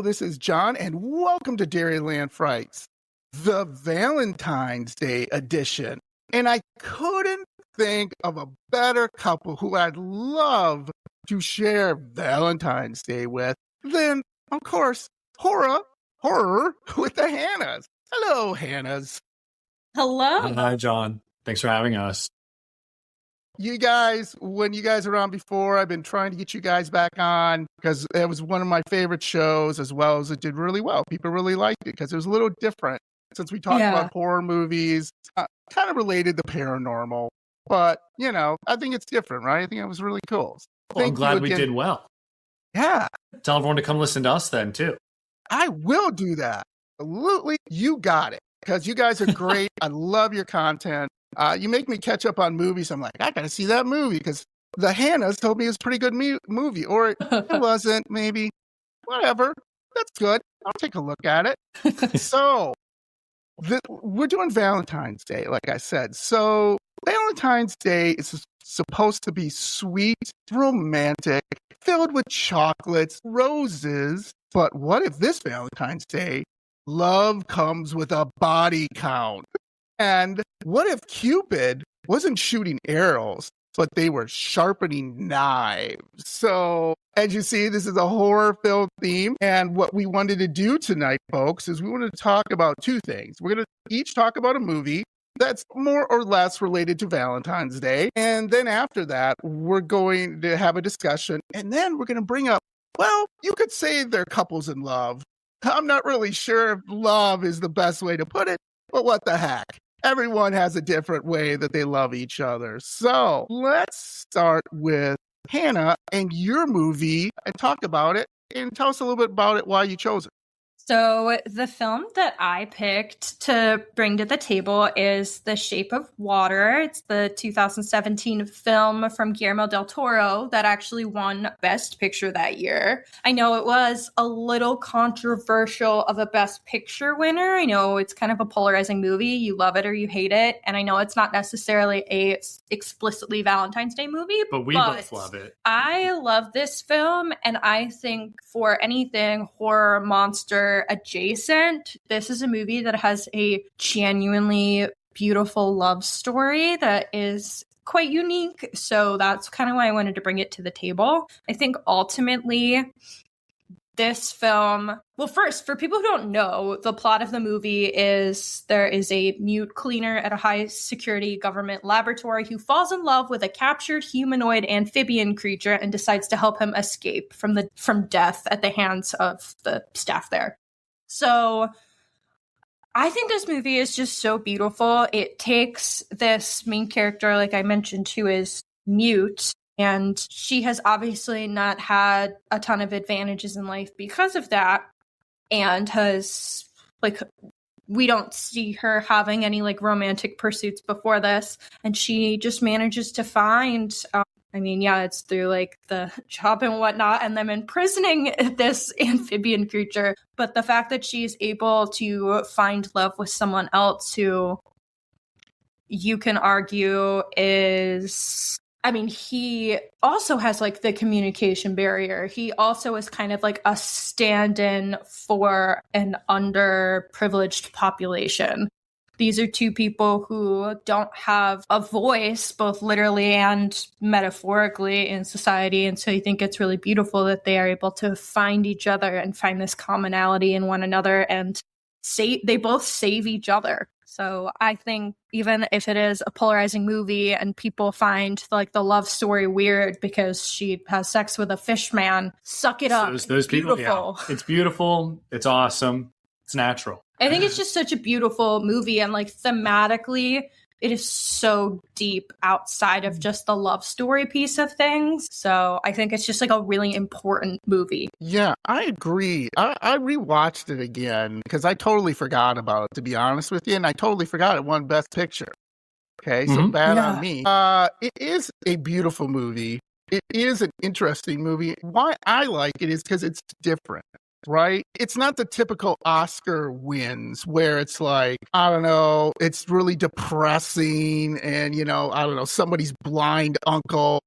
Hello, this is John, and welcome to Dairyland Frights, the Valentine's Day edition. And I couldn't think of a better couple who I'd love to share Valentine's Day with than, of course, horror with the Hannas. Hello, Hannas. Hello. Hi, John. Thanks for having us. You guys, when you guys were on before, I've been trying to get you guys back on because it was one of my favorite shows, as well as it did really well. People really liked it because it was a little different. Since we talked about horror movies, kind of related to paranormal, but, I think it's different, right? I think it was really cool. Well, I'm glad we did well. Yeah. Tell everyone to come listen to us then, too. I will do that. Absolutely. You got it. Because you guys are great. I love your content. You make me catch up on movies. I'm like, I got to see that movie because the Hannas told me it's a pretty good movie. Or it wasn't, maybe. Whatever. That's good. I'll take a look at it. So, we're doing Valentine's Day, like I said. So, Valentine's Day is supposed to be sweet, romantic, filled with chocolates, roses. But what if this Valentine's Day, love comes with a body count? And what if Cupid wasn't shooting arrows, but they were sharpening knives? So, as you see, this is a horror-filled theme. And what we wanted to do tonight, folks, is we wanted to talk about two things. We're going to each talk about a movie that's more or less related to Valentine's Day. And then after that, we're going to have a discussion. And then we're going to bring up, well, you could say they're couples in love. I'm not really sure if love is the best way to put it, but what the heck? Everyone has a different way that they love each other. So let's start with Hanna and your movie and talk about it and tell us a little bit about it, why you chose it. So the film that I picked to bring to the table is The Shape of Water. It's the 2017 film from Guillermo del Toro that actually won Best Picture that year. I know it was a little controversial of a Best Picture winner. I know it's kind of a polarizing movie. You love it or you hate it. And I know it's not necessarily a explicitly Valentine's Day movie. But we both love it. I love this film, and I think for anything horror, monster, adjacent, this is a movie that has a genuinely beautiful love story that is quite unique. So that's kind of why I wanted to bring it to the table. I think ultimately this film, well, first, for people who don't know, the plot of the movie is there is a mute cleaner at a high security government laboratory who falls in love with a captured humanoid amphibian creature and decides to help him escape from death at the hands of the staff there. So I think this movie is just so beautiful. It takes this main character, like I mentioned, who is mute, and she has obviously not had a ton of advantages in life because of that, and has, we don't see her having any, romantic pursuits before this, and she just manages to find... it's through the job and whatnot and them imprisoning this amphibian creature. But the fact that she's able to find love with someone else who you can argue is... he also has the communication barrier. He also is kind of a stand-in for an underprivileged population. These are two people who don't have a voice, both literally and metaphorically, in society. And so I think it's really beautiful that they are able to find each other and find this commonality in one another, and they both save each other. So I think even if it is a polarizing movie and people find the love story weird because she has sex with a fish man, suck it up. Those people, yeah. It's beautiful. It's awesome. It's natural. I think it's just such a beautiful movie, and thematically, it is so deep outside of just the love story piece of things. So I think it's just a really important movie. Yeah, I agree. I rewatched it again because I totally forgot about it, to be honest with you, and I totally forgot it won Best Picture. Okay, so bad on me. It is a beautiful movie. It is an interesting movie. Why I like it is because it's different. Right? It's not the typical Oscar wins where it's it's really depressing and, somebody's blind uncle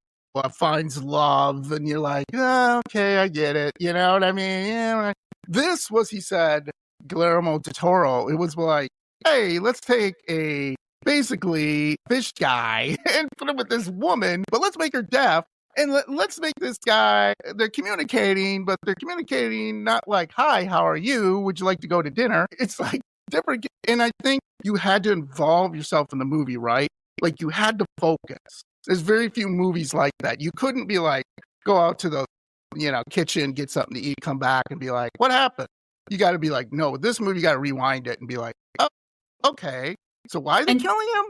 finds love and you're like, oh, okay, I get it. You know what I mean? Yeah, This was, he said, Guillermo del Toro. It was like, hey, let's take a basically fish guy and put him with this woman, but let's make her deaf. And let's make this guy, they're communicating, but they're communicating not like, hi, how are you? Would you like to go to dinner? It's like different. And I think you had to involve yourself in the movie, right? Like you had to focus. There's very few movies like that. You couldn't be like, go out to the, kitchen, get something to eat, come back and be like, what happened? You got to be like, no, with this movie, you got to rewind it and be like, oh, okay. So why are they killing him?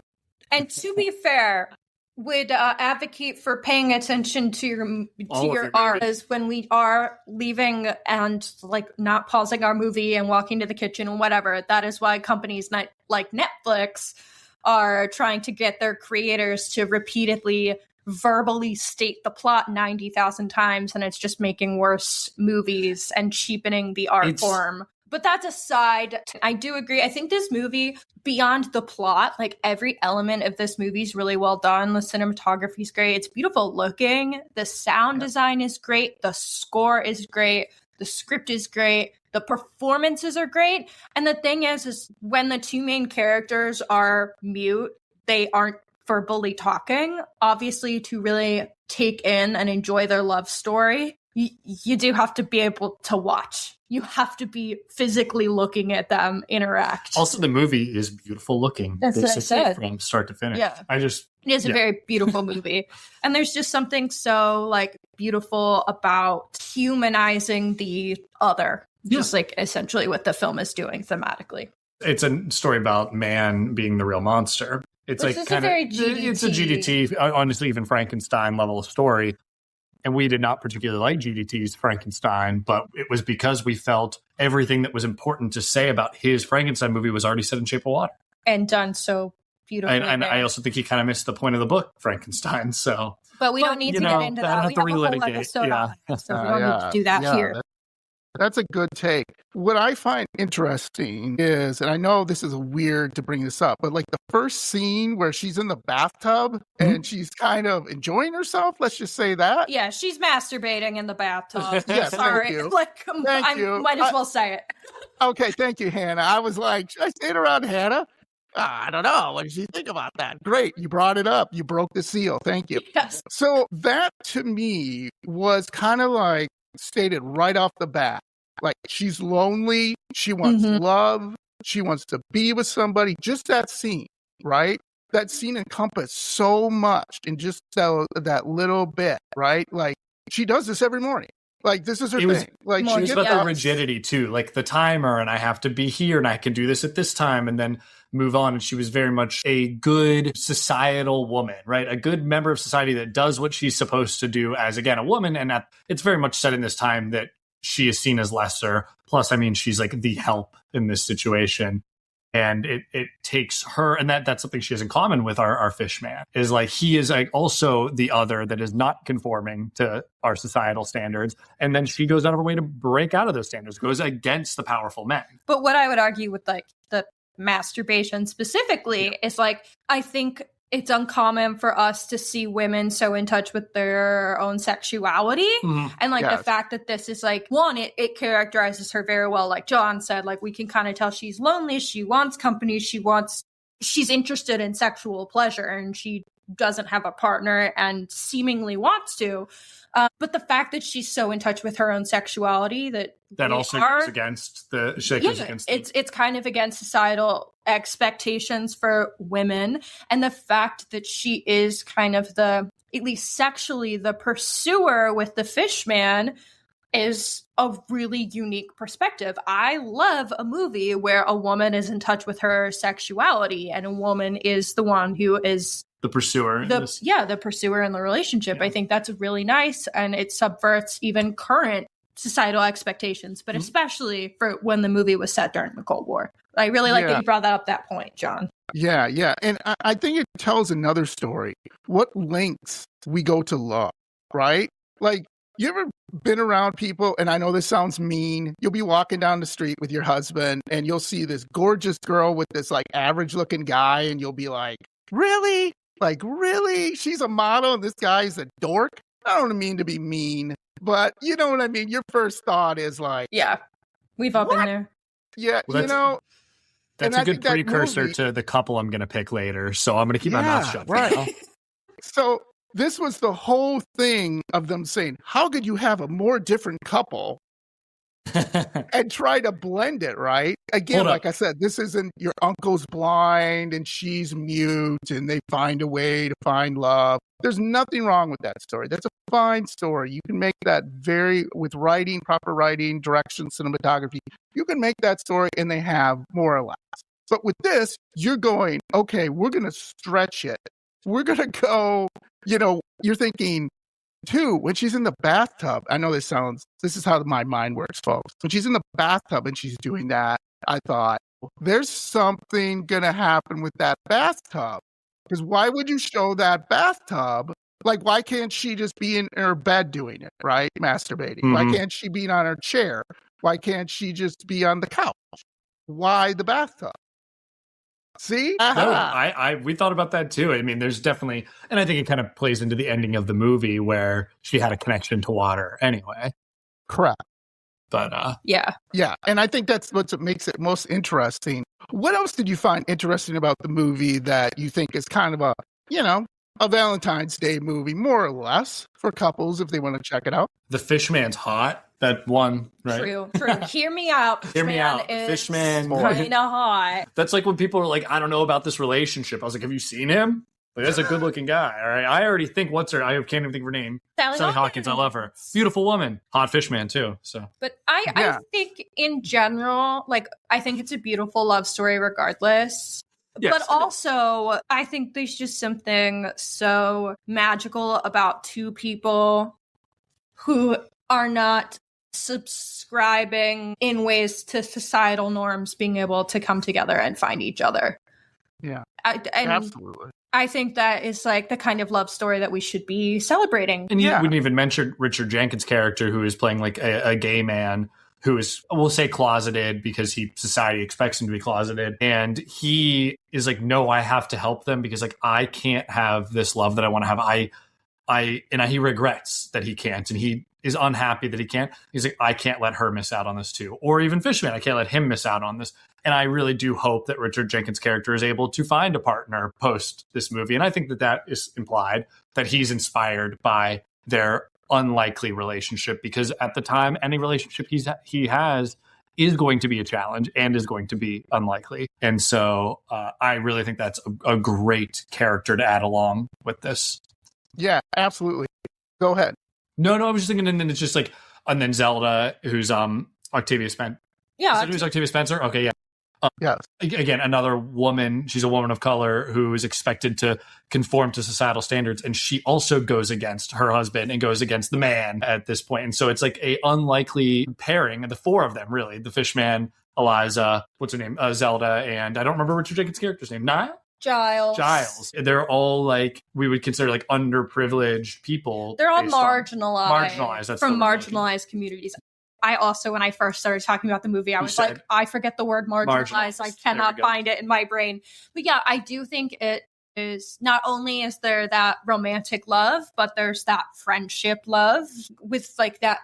And to be fair, would advocate for paying attention to your art as when we are leaving and like not pausing our movie and walking to the kitchen and whatever. That is why companies like Netflix are trying to get their creators to repeatedly verbally state the plot 90,000 times, and it's just making worse movies and cheapening the art form. But that's aside, I do agree. I think this movie, beyond the plot, like every element of this movie is really well done. The cinematography is great. It's beautiful looking. The sound design is great. The score is great. The script is great. The performances are great. And the thing is when the two main characters are mute, they aren't verbally talking. Obviously, to really take in and enjoy their love story, you do have to be able to watch. You have to be physically looking at them interact. Also, the movie is beautiful looking. That's what I said. From start to finish. Yeah. It is a very beautiful movie. And there's just something so like beautiful about humanizing the other. Just like essentially what the film is doing thematically. It's a story about man being the real monster. It's Which like kind of, it's a GDT, honestly, even Frankenstein level of story. And we did not particularly like GDT's Frankenstein, but it was because we felt everything that was important to say about his Frankenstein movie was already said in Shape of Water. And done so beautifully. And I also think he kind of missed the point of the book, Frankenstein. So, but we don't need to get into that. We have a whole episode on it, so we don't need to do that here. That's a good take. What I find interesting is, and I know this is weird to bring this up, but like the first scene where she's in the bathtub and she's kind of enjoying herself, let's just say that. Yeah, she's masturbating in the bathtub. Yeah, sorry. Thank you. Like, Thank you. Might as well say it. Okay, thank you, Hannah. I was like, should I say it around Hannah? I don't know. What did you think about that? Great. You brought it up. You broke the seal. Thank you. Yes. So that to me was kind of like stated right off the bat. Like she's lonely. She wants love. She wants to be with somebody. Just that scene, right? That scene encompassed so much in just that little bit, right? Like she does this every morning. Like this is her thing. Like she was about the rigidity too, like the timer, and I have to be here, and I can do this at this time, and then move on. And she was very much a good societal woman, right? A good member of society that does what she's supposed to do as, again, a woman. And it's very much said in this time that she is seen as lesser. Plus, I mean, she's like the help in this situation. And it takes her, and that's something she has in common with our fish man, is like he is like also the other that is not conforming to our societal standards. And then she goes out of her way to break out of those standards, goes against the powerful men. But what I would argue with like the masturbation specifically is like, I think it's uncommon for us to see women so in touch with their own sexuality. And like the fact that this is like, one, it characterizes her very well. Like John said, like we can kind of tell she's lonely. She wants company. She's interested in sexual pleasure, and she doesn't have a partner and seemingly wants to. But the fact that she's so in touch with her own sexuality that also goes against it's kind of against societal expectations for women, and the fact that she is kind of at least sexually, the pursuer with the fish man is a really unique perspective. I love a movie where a woman is in touch with her sexuality, and a woman is the one who is the pursuer. The pursuer in the relationship. I think that's really nice, and it subverts even current societal expectations, but especially for when the movie was set during the Cold War. I really like that you brought that up, that point, John. Yeah. And I think it tells another story. What lengths we go to love, right? Like, you ever been around people, and I know this sounds mean, you'll be walking down the street with your husband, and you'll see this gorgeous girl with this, like, average-looking guy, and you'll be like, really? Like, really? She's a model, and this guy's a dork? I don't mean to be mean, but you know what I mean? Your first thought is like, yeah, We've all been What? there. Yeah, Well, that's and a good precursor to the couple I'm going to pick later. So I'm going to keep my mouth shut. Right. So this was the whole thing of them saying, how could you have a more different couple and try to blend it, right? Again, like I said, this isn't your uncle's blind and she's mute and they find a way to find love. There's nothing wrong with that story. That's a fine story. You can make that with writing, proper writing, direction, cinematography. You can make that story and they have more or less. But with this, you're going, okay, we're going to stretch it. We're going to go, you're thinking, too, when she's in the bathtub, I know this is how my mind works, folks. When she's in the bathtub and she's doing that, I thought, there's something going to happen with that bathtub. Because why would you show that bathtub? Like, why can't she just be in her bed doing it, right? Masturbating. Mm-hmm. Why can't she be on her chair? Why can't she just be on the couch? Why the bathtub? See? No, we thought about that too. I mean, there's definitely, and I think it kind of plays into the ending of the movie where she had a connection to water anyway. Correct. But yeah. And I think that's what makes it most interesting. What else did you find interesting about the movie that you think is kind of a Valentine's Day movie, more or less, for couples if they want to check it out? The Fishman's hot. That one, right? True. Hear me out. Hear me out. Fishman. Kind of hot. That's like when people are like, I don't know about this relationship. I was like, have you seen him? Like, that's a good looking guy. All right. I already think, I can't even think of her name. Sally Hawkins. I love her. Beautiful woman. Hot Fishman too. So, but I think in general, like, I think it's a beautiful love story regardless. Yes. But also, I think there's just something so magical about two people who are not subscribing in ways to societal norms being able to come together and find each other. Yeah, absolutely. I think that is like the kind of love story that we should be celebrating. And you wouldn't even mention Richard Jenkins' character, who is playing like a gay man who is, we'll say, closeted because society expects him to be closeted. And he is like, no, I have to help them because like I can't have this love that I want to have. He regrets that he can't, and he is unhappy that he can't. He's like, I can't let her miss out on this too. Or even Fishman, I can't let him miss out on this. And I really do hope that Richard Jenkins' character is able to find a partner post this movie. And I think that is implied, that he's inspired by their unlikely relationship, because at the time, any relationship he has is going to be a challenge and is going to be unlikely. And so I really think that's a great character to add along with this. Yeah, absolutely. Go ahead. No, I was just thinking, and then it's just like, and then Zelda, who's Octavia Spencer. Yeah. Who's Octavia Spencer? Okay, yeah. Yes. Again, another woman. She's a woman of color who is expected to conform to societal standards, and she also goes against her husband and goes against the man at this point. And so it's like a unlikely pairing. The four of them, really. The Fishman, Eliza, what's her name? Zelda, and I don't remember Richard Jenkins' character's name. Niall? Giles. They're all like, we would consider like underprivileged people. They're all marginalized. That's from marginalized communities. I also, when I first started talking about the movie, I was like, I forget the word marginalized. I cannot find it in my brain. But yeah, I do think it is, not only is there that romantic love, but there's that friendship love with like that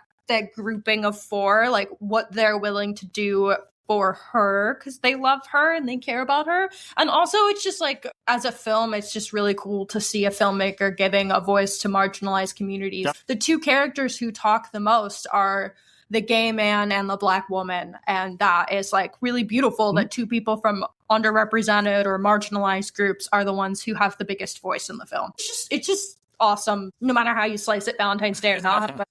grouping of four, like what they're willing to do for her because they love her and they care about her. And also it's just like, as a film, it's just really cool to see a filmmaker giving a voice to marginalized communities. Yeah. The two characters who talk the most are the gay man and the black woman. And that is like really beautiful that two people from underrepresented or marginalized groups are the ones who have the biggest voice in the film. It's just awesome, no matter how you slice it, Valentine's Day or not. But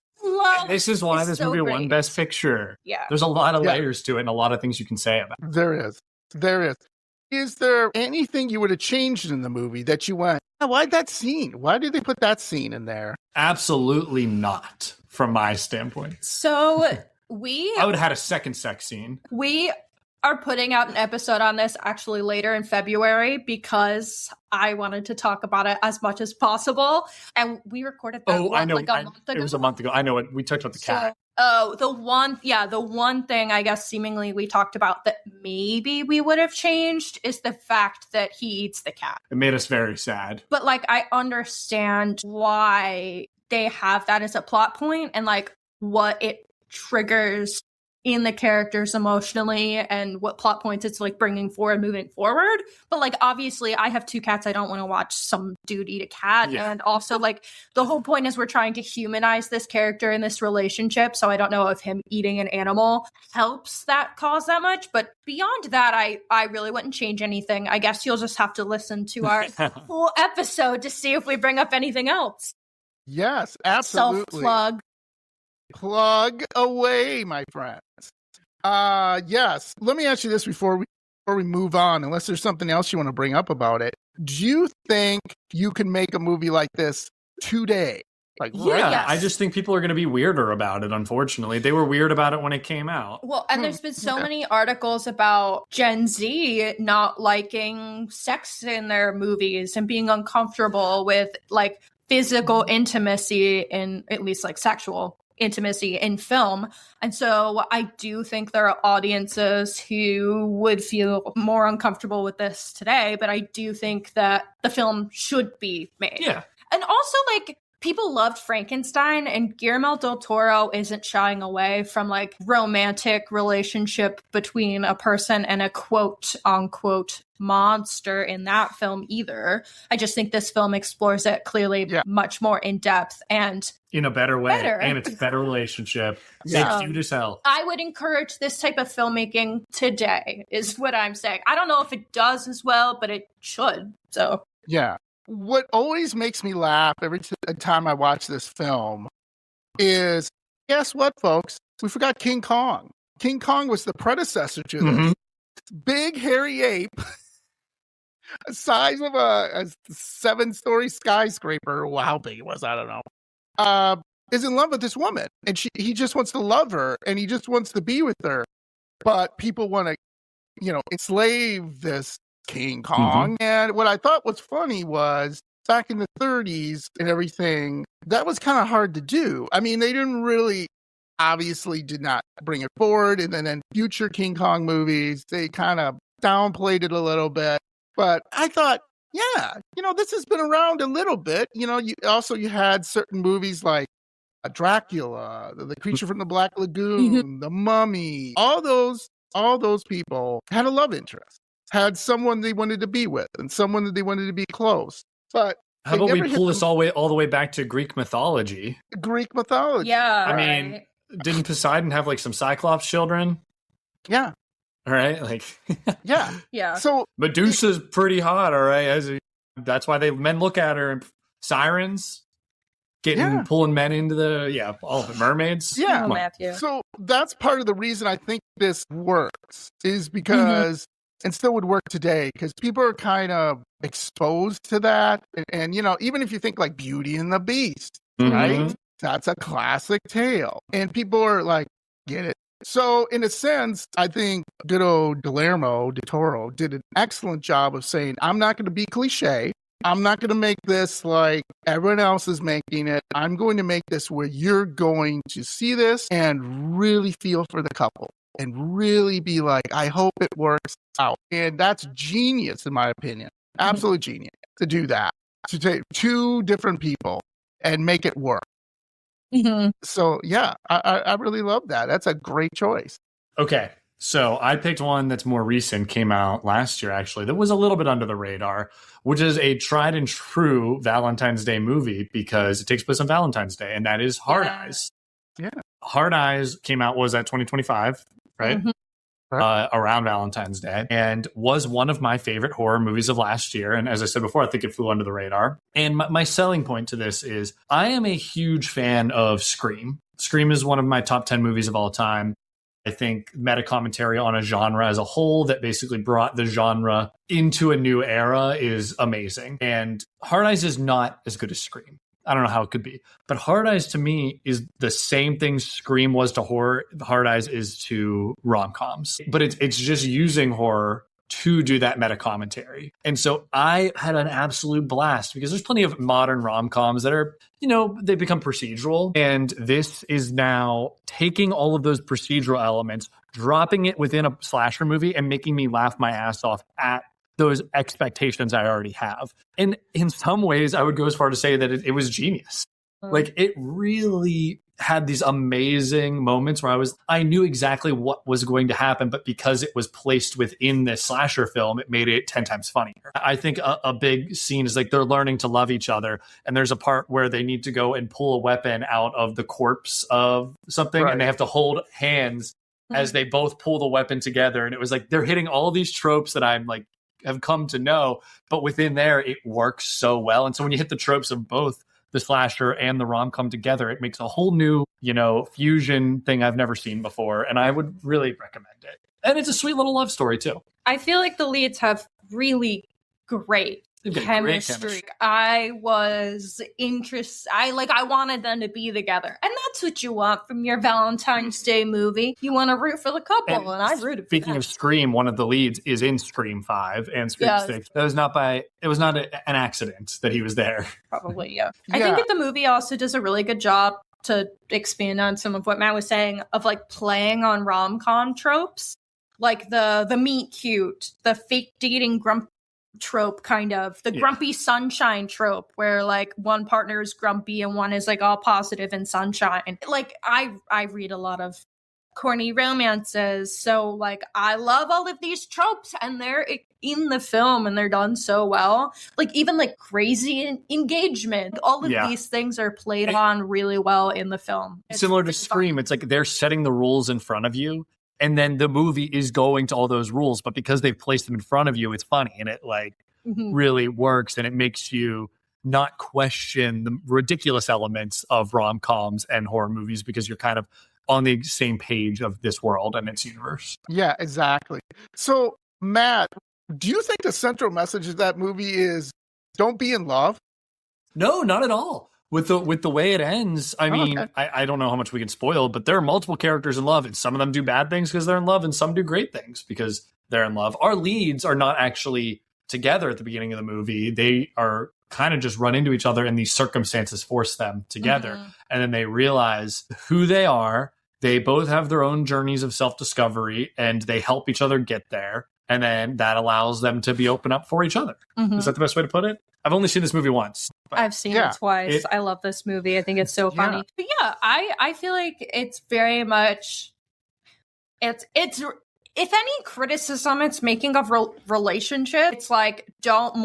this is why this movie won Best Picture. Yeah. There's a lot of layers to it and a lot of things you can say about it. There is. Is there anything you would have changed in the movie that you went, why'd that scene? Why did they put that scene in there? Absolutely not, from my standpoint. So I would have had a second sex scene. We are putting out an episode on this actually later in February because I wanted to talk about it as much as possible. And we recorded that I know. like a month ago. It was a month ago. I know it. We talked about the cat. The one thing I guess seemingly we talked about that maybe we would have changed is the fact that he eats the cat. It made us very sad. But like, I understand why they have that as a plot point and like what it triggers in the characters emotionally and what plot points it's like bringing forward, moving forward. But like, obviously I have 2 cats. I don't want to watch some dude eat a cat. Yeah. And also like the whole point is we're trying to humanize this character in this relationship. So I don't know if him eating an animal helps that cause that much. But beyond that, I really wouldn't change anything. I guess you'll just have to listen to our full episode to see if we bring up anything else. Yes, absolutely. Self-plug. Plug away, my friends. Yes. Let me ask you this before we move on, unless there's something else you want to bring up about it. Do you think you can make a movie like this today? Like, yeah, Yes. I just think people are going to be weirder about it, unfortunately. They were weird about it when it came out. Well, and there's been so many articles about Gen Z not liking sex in their movies and being uncomfortable with like physical intimacy in, at least like sexual intimacy in film. And so I do think there are audiences who would feel more uncomfortable with this today, but I do think that the film should be made. Yeah. And also, like, people loved Frankenstein, and Guillermo del Toro isn't shying away from like romantic relationship between a person and a quote unquote monster in that film either. I just think this film explores it clearly much more in depth and in a better way. Better. And it's a better relationship. Yeah. It's cute as hell. I would encourage this type of filmmaking today, is what I'm saying. I don't know if it does as well, but it should. So yeah. What always makes me laugh every time I watch this film is, guess what, folks? We forgot King Kong. King Kong was the predecessor to this. Big, hairy ape, the size of a 7-story skyscraper. Well, how big it was, I don't know. Is in love with this woman, and he just wants to love her, and he just wants to be with her. But people want to, enslave this King Kong. And what I thought was funny was back in the 30s and everything, that was kind of hard to do. I mean, they obviously did not bring it forward. And then in future King Kong movies, they kind of downplayed it a little bit. But I thought, yeah, this has been around a little bit. You had certain movies like Dracula, the Creature from the Black Lagoon, The Mummy. All those people had a love interest, had someone they wanted to be with, and someone that they wanted to be close. But how about we pull this all the way back to Greek mythology? Greek mythology. yeah, I mean, didn't Poseidon have like some Cyclops children? Yeah. All right, like yeah. So Medusa's pretty hot. All right, that's why men look at her. And sirens pulling men into all the mermaids. Yeah, Matthew. So that's part of the reason I think this works is because. And still would work today because people are kind of exposed to that. And even if you think like Beauty and the Beast, right? That's a classic tale. And people are like, get it. So in a sense, I think good old Guillermo del Toro did an excellent job of saying, I'm not going to be cliche. I'm not going to make this like everyone else is making it. I'm going to make this where you're going to see this and really feel for the couple. And really be like, I hope it works out. And that's genius, in my opinion. Absolute genius to do that. To take 2 different people and make it work. So, yeah, I really love that. That's a great choice. Okay. So I picked one that's more recent, came out last year, actually, that was a little bit under the radar, which is a tried and true Valentine's Day movie because it takes place on Valentine's Day, and that is Hard Eyes. Yeah. Hard Eyes was at 2025. Right? Around Valentine's Day, and was one of my favorite horror movies of last year. And as I said before, I think it flew under the radar. And my selling point to this is I am a huge fan of Scream. Scream is one of my top 10 movies of all time. I think meta commentary on a genre as a whole that basically brought the genre into a new era is amazing. And Hard Eyes is not as good as Scream. I don't know how it could be. But Hard Eyes to me is the same thing Scream was to horror. Hard Eyes is to rom-coms. But it's just using horror to do that meta commentary. And so I had an absolute blast because there's plenty of modern rom-coms that are, they become procedural. And this is now taking all of those procedural elements, dropping it within a slasher movie and making me laugh my ass off at those expectations I already have. And in some ways, I would go as far to say that it was genius. Like, it really had these amazing moments where I knew exactly what was going to happen, but because it was placed within this slasher film, it made it 10 times funnier. I think a big scene is like they're learning to love each other, and there's a part where they need to go and pull a weapon out of the corpse of something, and they have to hold hands as they both pull the weapon together. And it was like they're hitting all these tropes that I'm like have come to know, but within there it works so well. And so when you hit the tropes of both the slasher and the rom-com together, it makes a whole new, fusion thing I've never seen before. And I would really recommend it. And it's a sweet little love story too. I feel like the leads have really great chemistry. I was interested. I wanted them to be together, and that's what you want from your Valentine's Day movie. You want to root for the couple, and I rooted. Speaking of Scream, one of the leads is in Scream 5 and Scream 6. It was not an accident that he was there. Probably, yeah. I think that the movie also does a really good job to expand on some of what Matt was saying of like playing on rom-com tropes, like the meet cute, the fake dating trope, kind of the grumpy sunshine trope where like one partner is grumpy and one is like all positive and sunshine. Like I read a lot of corny romances, so like I love all of these tropes, and they're in the film and they're done so well. Like even like crazy engagement, all of these things are played on really well in the film. Similar to Scream, it's like they're setting the rules in front of you, and then the movie is going to all those rules, but because they've placed them in front of you, it's funny, and it like really works, and it makes you not question the ridiculous elements of rom-coms and horror movies because you're kind of on the same page of this world and its universe. Yeah, exactly. So, Matt, do you think the central message of that movie is don't be in love? No, not at all. With the way it ends, I mean, I don't know how much we can spoil, but there are multiple characters in love, and some of them do bad things because they're in love, and some do great things because they're in love. Our leads are not actually together at the beginning of the movie. They are kind of just run into each other, and these circumstances force them together. And then they realize who they are. They both have their own journeys of self-discovery, and they help each other get there. And then that allows them to be open up for each other. Is that the best way to put it? I've only seen this movie once. I've seen it twice. I love this movie. I think it's so funny. But yeah, I feel like it's very much, it's if any criticism it's making of relationship, it's like, don't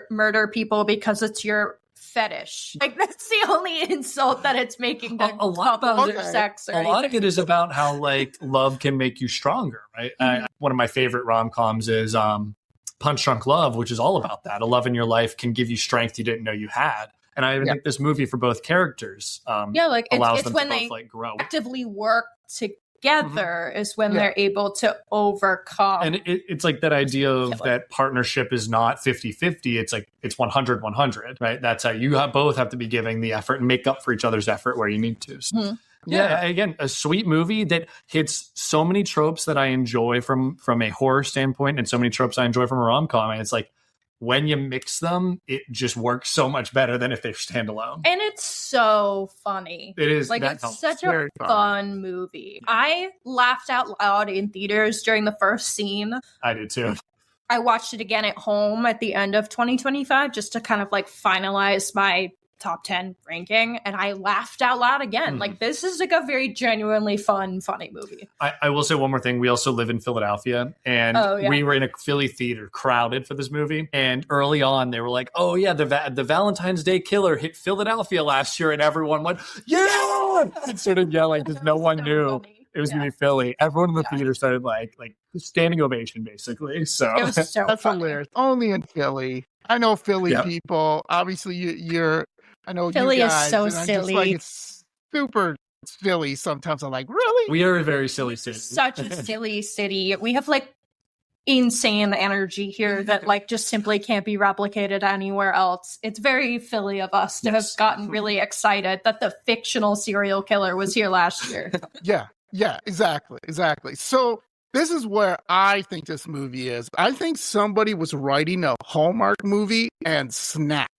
murder people because it's your fetish. Like that's the only insult that it's making to a lot about sex. A lot of it is about how like love can make you stronger, right? One of my favorite rom-coms is Punch Drunk Love, which is all about that. A love in your life can give you strength you didn't know you had. And I think this movie for both characters like allows it's them when to they both like grow. Actively work together is when they're able to overcome. And it's like that idea of that partnership is not 50-50. It's like it's 100-100, right? That's how you both have to be giving the effort and make up for each other's effort where you need to. So, again, a sweet movie that hits so many tropes that I enjoy from a horror standpoint, and so many tropes I enjoy from a rom-com. And it's like when you mix them, it just works so much better than if they stand alone. And it's so funny. It is. Like it's such a fun movie. I laughed out loud in theaters during the first scene. I did too. I watched it again at home at the end of 2025 just to kind of like finalize my top 10 ranking, and I laughed out loud again. Like this is like a very genuinely fun, funny movie. I will say one more thing. We also live in Philadelphia, and we were in a Philly theater crowded for this movie. And early on, they were like, "Oh yeah, the Valentine's Day killer hit Philadelphia last year," and everyone went, "Yeah!" and sort of yelling because no one knew it was going to be Philly. Everyone in the theater started like standing ovation, basically. So it was so that's funny. Hilarious. Only in Philly. I know Philly people. Obviously, you're. I know Philly you guys, is so and I'm silly. Just like, it's super silly. Sometimes I'm like, really? We are a very silly city. Such a silly city. We have like insane energy here that like just simply can't be replicated anywhere else. It's very Philly of us to have gotten really excited that the fictional serial killer was here last year. Yeah, exactly. So this is where I think this movie is. I think somebody was writing a Hallmark movie and snapped.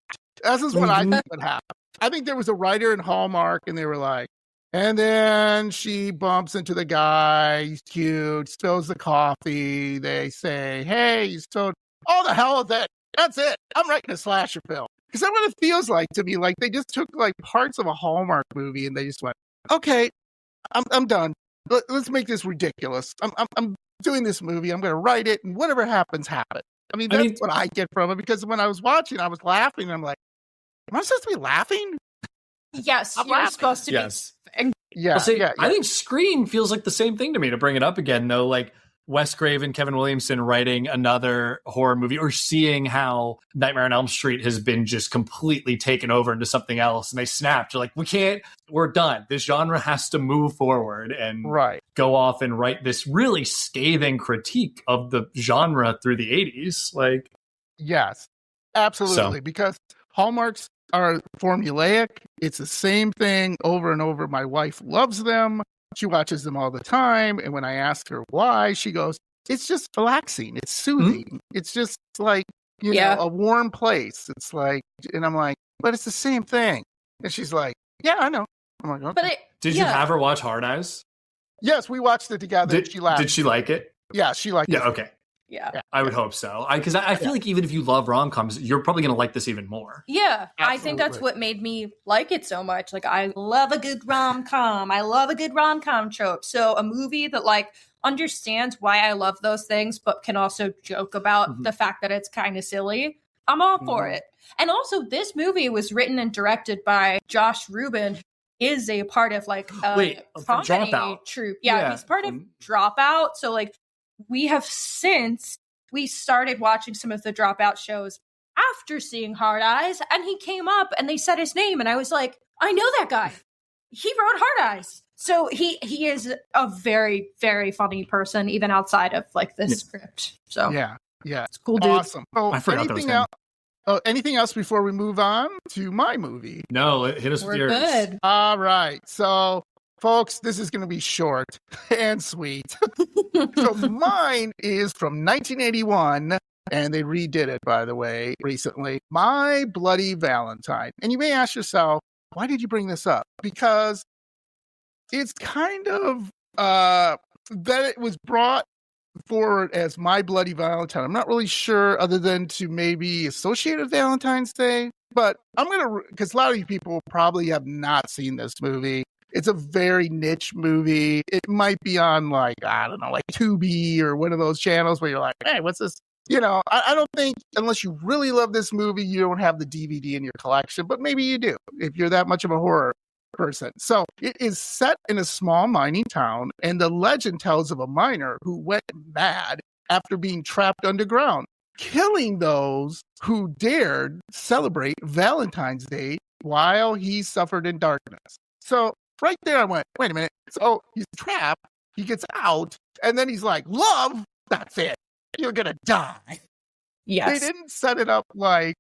This is what I think would happen. I think there was a writer in Hallmark, and they were like, and then she bumps into the guy. He's cute, spills the coffee. They say, hey, you spilled. Oh, the hell with it. That's it. I'm writing a slasher film. Because that's what it feels like to me. Like they just took like parts of a Hallmark movie and they just went, okay, I'm done. Let's make this ridiculous. I'm doing this movie. I'm going to write it, and whatever happens, happen. I mean, that's what I get from it, because when I was watching, I was laughing. I'm like, am I supposed to be laughing? Yes, you're supposed to be. Yeah, I think Scream feels like the same thing to me, to bring it up again, though. Like Wes Craven, Kevin Williamson writing another horror movie, or seeing how Nightmare on Elm Street has been just completely taken over into something else, and they snapped. They're like, we're done. This genre has to move forward and go off and write this really scathing critique of the genre through the 80s. Like, yes, absolutely. Because Hallmarks are formulaic. It's the same thing over and over. My wife loves them. She watches them all the time. And when I ask her why, she goes, it's just relaxing. It's soothing. Mm-hmm. It's just like, you know, a warm place. It's like, and I'm like, but it's the same thing. And she's like, yeah, I know. I'm like, okay. But did you have her watch Hard Eyes? Yes, we watched it together. She laughed. Did she like it? Yeah, she liked it. Yeah, okay. Yeah. I would hope so. Because I feel like even if you love rom-coms, you're probably going to like this even more. Yeah. Absolutely. I think that's what made me like it so much. Like, I love a good rom-com. I love a good rom-com trope. So a movie that, like, understands why I love those things, but can also joke about the fact that it's kind of silly, I'm all for it. And also, this movie was written and directed by Josh Rubin, who is a part of, like, a comedy troupe. Yeah, he's part of Dropout. So, like, we started watching some of the Dropout shows after seeing Hard Eyes, and he came up and they said his name, and I was like, I know that guy. He wrote Hard Eyes. So he is a very, very funny person, even outside of, like, this script. So yeah, it's cool, dude. Awesome. Oh, I forgot anything else? Anything else before we move on to my movie? No, hit us with yours. We're good. All right, so folks, this is going to be short and sweet. So mine is from 1981, and they redid it, by the way, recently. My Bloody Valentine. And you may ask yourself, why did you bring this up? Because it's kind of that it was brought forward as My Bloody Valentine. I'm not really sure, other than to maybe associate with Valentine's Day. But I'm going to, because a lot of you people probably have not seen this movie. It's a very niche movie. It might be on, like, I don't know, like Tubi or one of those channels where you're like, hey, what's this? You know, I don't think, unless you really love this movie, you don't have the DVD in your collection, but maybe you do if you're that much of a horror person. So it is set in a small mining town, and the legend tells of a miner who went mad after being trapped underground, killing those who dared celebrate Valentine's Day while he suffered in darkness. So right there, I went, wait a minute. So he's trapped, he gets out, and then he's like, love, that's it. You're going to die. Yes. They didn't set it up like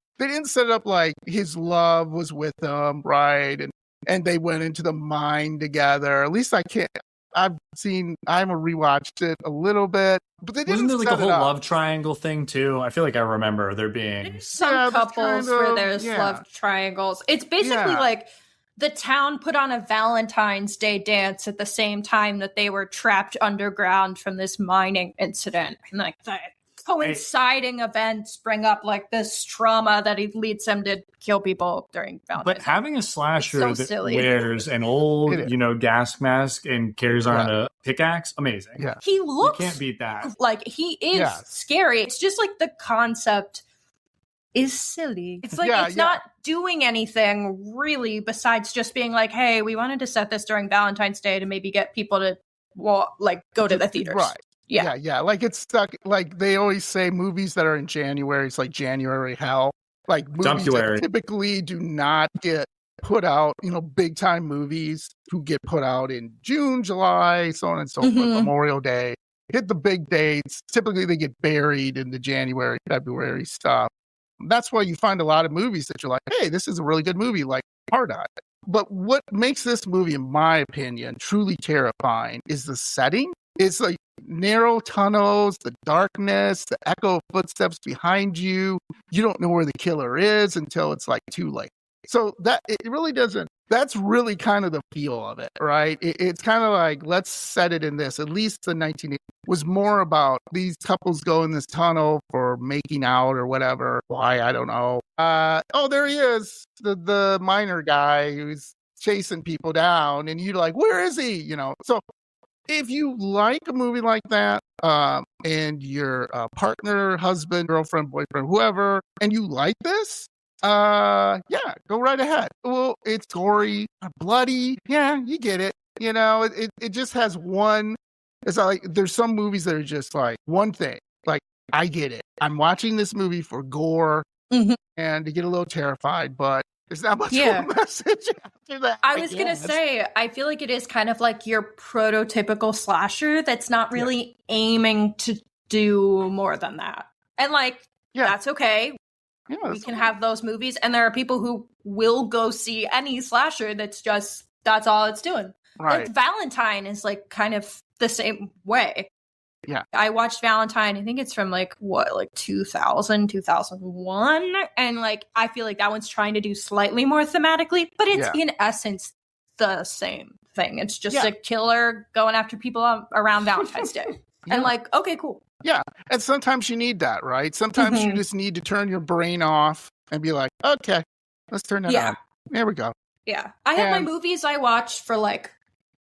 his love was with him, right? And they went into the mine together. At least I've rewatched it a little bit, but they didn't. Wasn't there like a whole love triangle thing too? I feel like I remember there being some couples where there's love triangles. It's basically like the town put on a Valentine's Day dance at the same time that they were trapped underground from this mining incident. And like the coinciding events bring up like this trauma that leads them to kill people during Valentine's Day. But having a slasher that wears an old, gas mask and carries on a pickaxe, amazing. Yeah. He looks, you can't beat that. Like, he is scary. It's just like the concept is silly. It's like it's not doing anything really besides just being like, hey, we wanted to set this during Valentine's Day to maybe get people to go to the theaters. Right. Yeah. Like, it's stuck. Like, they always say movies that are in January, it's like January hell. Like, movies that typically do not get put out, big time movies who get put out in June, July, so on and so forth, Memorial Day. Hit the big dates. Typically, they get buried in the January, February stuff. That's why you find a lot of movies that you're like, hey, this is a really good movie, like Hard Eye. But what makes this movie, in my opinion, truly terrifying is the setting. It's like narrow tunnels, the darkness, the echo of footsteps behind you. You don't know where the killer is until it's like too late. So that it really doesn't. That's really kind of the feel of it, right? It's kind of like, let's set it in this. At least the 1980s was more about these couples go in this tunnel for making out or whatever. Why, I don't know. There he is, the miner guy who's chasing people down, and you're like, where is he? So if you like a movie like that, and your partner, husband, girlfriend, boyfriend, whoever, and you like this, yeah, go right ahead. Well, it's gory, bloody. Yeah, you get it. It just has one. It's not like there's some movies that are just like one thing. Like, I get it. I'm watching this movie for gore and to get a little terrified, but there's not much of a message after that. I was going to say, I feel like it is kind of like your prototypical slasher that's not really aiming to do more than that. And that's okay. Yeah, we can have those movies. And there are people who will go see any slasher that's all it's doing. Right. Like Valentine is kind of the same way. Yeah. I watched Valentine. I think it's from 2000, 2001. And I feel like that one's trying to do slightly more thematically, but it's in essence the same thing. It's just a killer going after people around Valentine's Day. And okay, cool. Yeah. And sometimes you need that, right? Sometimes you just need to turn your brain off and be like, okay, let's turn that on. There we go. Yeah. I have my movies I watch for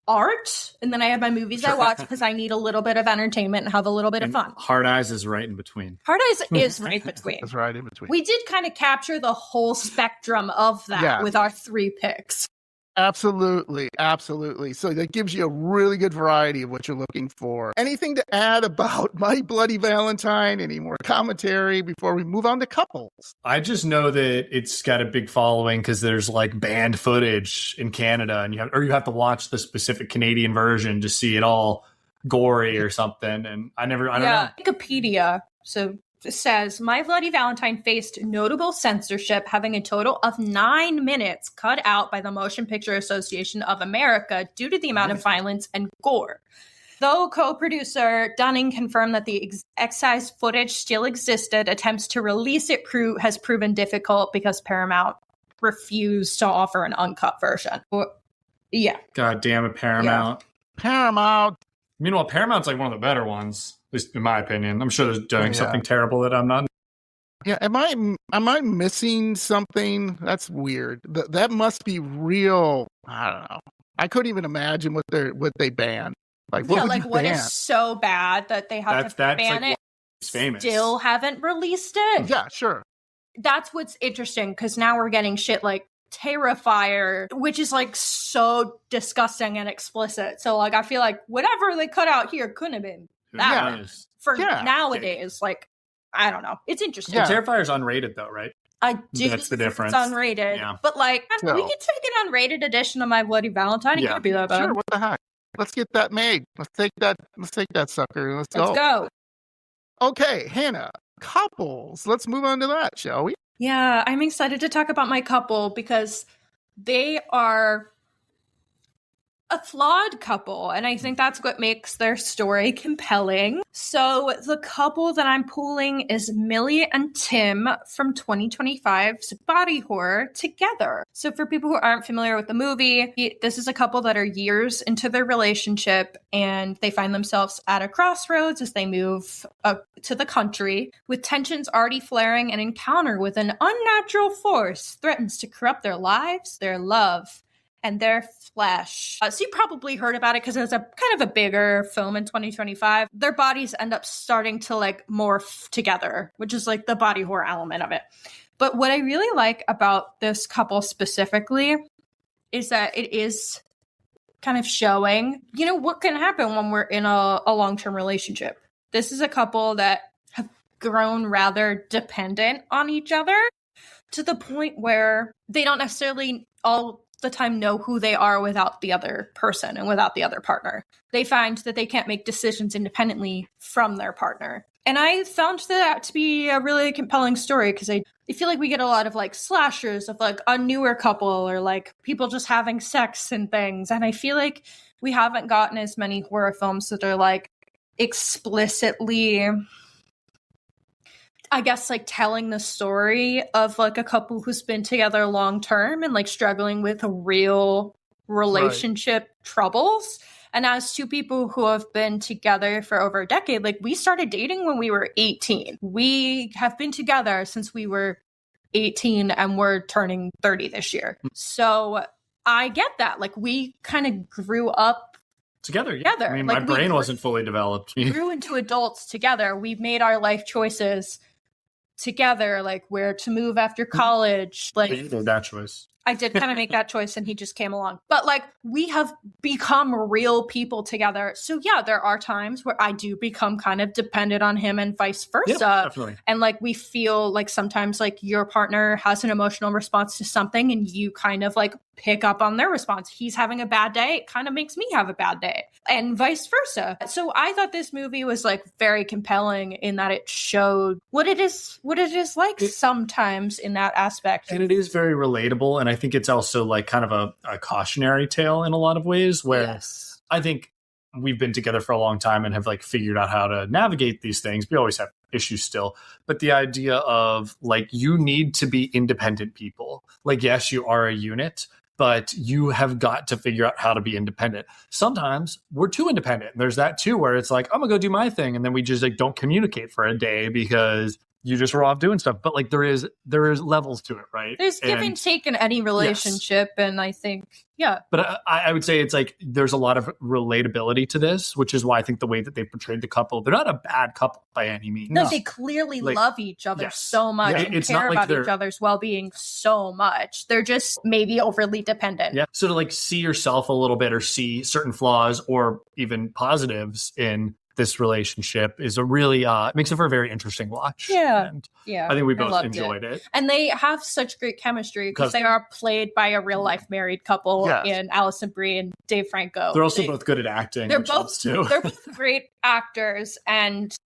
art, and then I have my movies I watch because I need a little bit of entertainment and have a little bit of fun. Hard Eyes is right in between. Hard Eyes is right in between. It's right in between. We did kind of capture the whole spectrum of that with our 3 picks. Absolutely. So that gives you a really good variety of what you're looking for. Anything to add about My Bloody Valentine? Any more commentary before we move on to couples? I just know that it's got a big following because there's banned footage in Canada, and you have to watch the specific Canadian version to see it all gory or something. And I don't know. Wikipedia. So it says, My Bloody Valentine faced notable censorship, having a total of 9 minutes cut out by the Motion Picture Association of America due to the amount of violence and gore. Though co-producer Dunning confirmed that the excise footage still existed, attempts to release it has proven difficult because Paramount refused to offer an uncut version. Yeah. God damn it, Paramount. Yeah. Paramount. Meanwhile, Paramount's one of the better ones, at least in my opinion. I'm sure they're doing something terrible that I'm not. Yeah, am I missing something? That's weird. That must be real. I don't know. I couldn't even imagine what they banned. What is so bad that they have to ban it? It's famous. Still haven't released it. Yeah, sure. That's what's interesting because now we're getting shit like Terrifier, which is so disgusting and explicit. So I feel like whatever they cut out here couldn't have been that bad. For nowadays. I don't know. It's interesting. Well, Terrifier's unrated though, right? I do. That's the difference. It's unrated, but we could take an unrated edition of My Bloody Valentine. It could be that bad. Sure. What the heck? Let's get that made. Let's take that sucker. Let's go. Okay, Hannah. Couples. Let's move on to that, shall we? Yeah, I'm excited to talk about my couple because they are a flawed couple, and I think that's what makes their story compelling. So the couple that I'm pulling is Millie and Tim from 2025's Body Horror Together. So for people who aren't familiar with the movie, this is a couple that are years into their relationship, and they find themselves at a crossroads as they move to the country. With tensions already flaring, an encounter with an unnatural force threatens to corrupt their lives, their love, and their flesh. So you probably heard about it because it was a kind of a bigger film in 2025. Their bodies end up starting to morph together, which is the body horror element of it. But what I really like about this couple specifically is that it is kind of showing, what can happen when we're in a long-term relationship. This is a couple that have grown rather dependent on each other to the point where they don't necessarily all the time know who they are without the other person and without the other partner. They find that they can't make decisions independently from their partner. And I found that to be a really compelling story because I feel like we get a lot of slashers of a newer couple or people just having sex and things. And I feel like we haven't gotten as many horror films that are explicitly, I guess, telling the story of a couple who's been together long term and struggling with real relationship troubles. And as two people who have been together for over a decade, we started dating when we were 18. We have been together since we were 18 and we're turning 30 this year. So I get that. Like, we kind of grew up together. I mean, Like, my brain wasn't fully developed. We grew into adults together. We've made our life choices together, like where to move after college. Like, you made that choice. I did kind of make that choice and he just came along. But like, we have become real people together. So yeah, there are times where I do become kind of dependent on him and vice versa. Yeah, definitely. And like, we feel like sometimes like your partner has an emotional response to something and you kind of like pick up on their response. He's having a bad day. It kind of makes me have a bad day and vice versa. So I thought this movie was like very compelling in that it showed what it is like sometimes in that aspect. And it is very relatable. And I think it's also like kind of a cautionary tale in a lot of ways where Yes. I think we've been together for a long time and have like figured out how to navigate these things. We always have issues still, but the idea of like, you need to be independent people. Like, yes, you are a unit, but you have got to figure out how to be independent. Sometimes we're too independent. There's that too, where it's like, I'm gonna go do my thing. And then we just like don't communicate for a day because you just were off doing stuff. But like, there is levels to it, right? There's give and take in any relationship. Yes. And I think, yeah. But I would say it's like, there's a lot of relatability to this, which is why I think the way that they portrayed the couple, they're not a bad couple by any means. No, they clearly like, love each other so much and it's care about each other's well-being so much. They're just maybe overly dependent. Yeah. So to like see yourself a little bit or see certain flaws or even positives in this relationship is a really makes it for a very interesting watch. Yeah. And yeah. I think we both enjoyed it. And they have such great chemistry because they are played by a real life married couple in Allison Brie and Dave Franco. They're also both good at acting. They're both great actors, and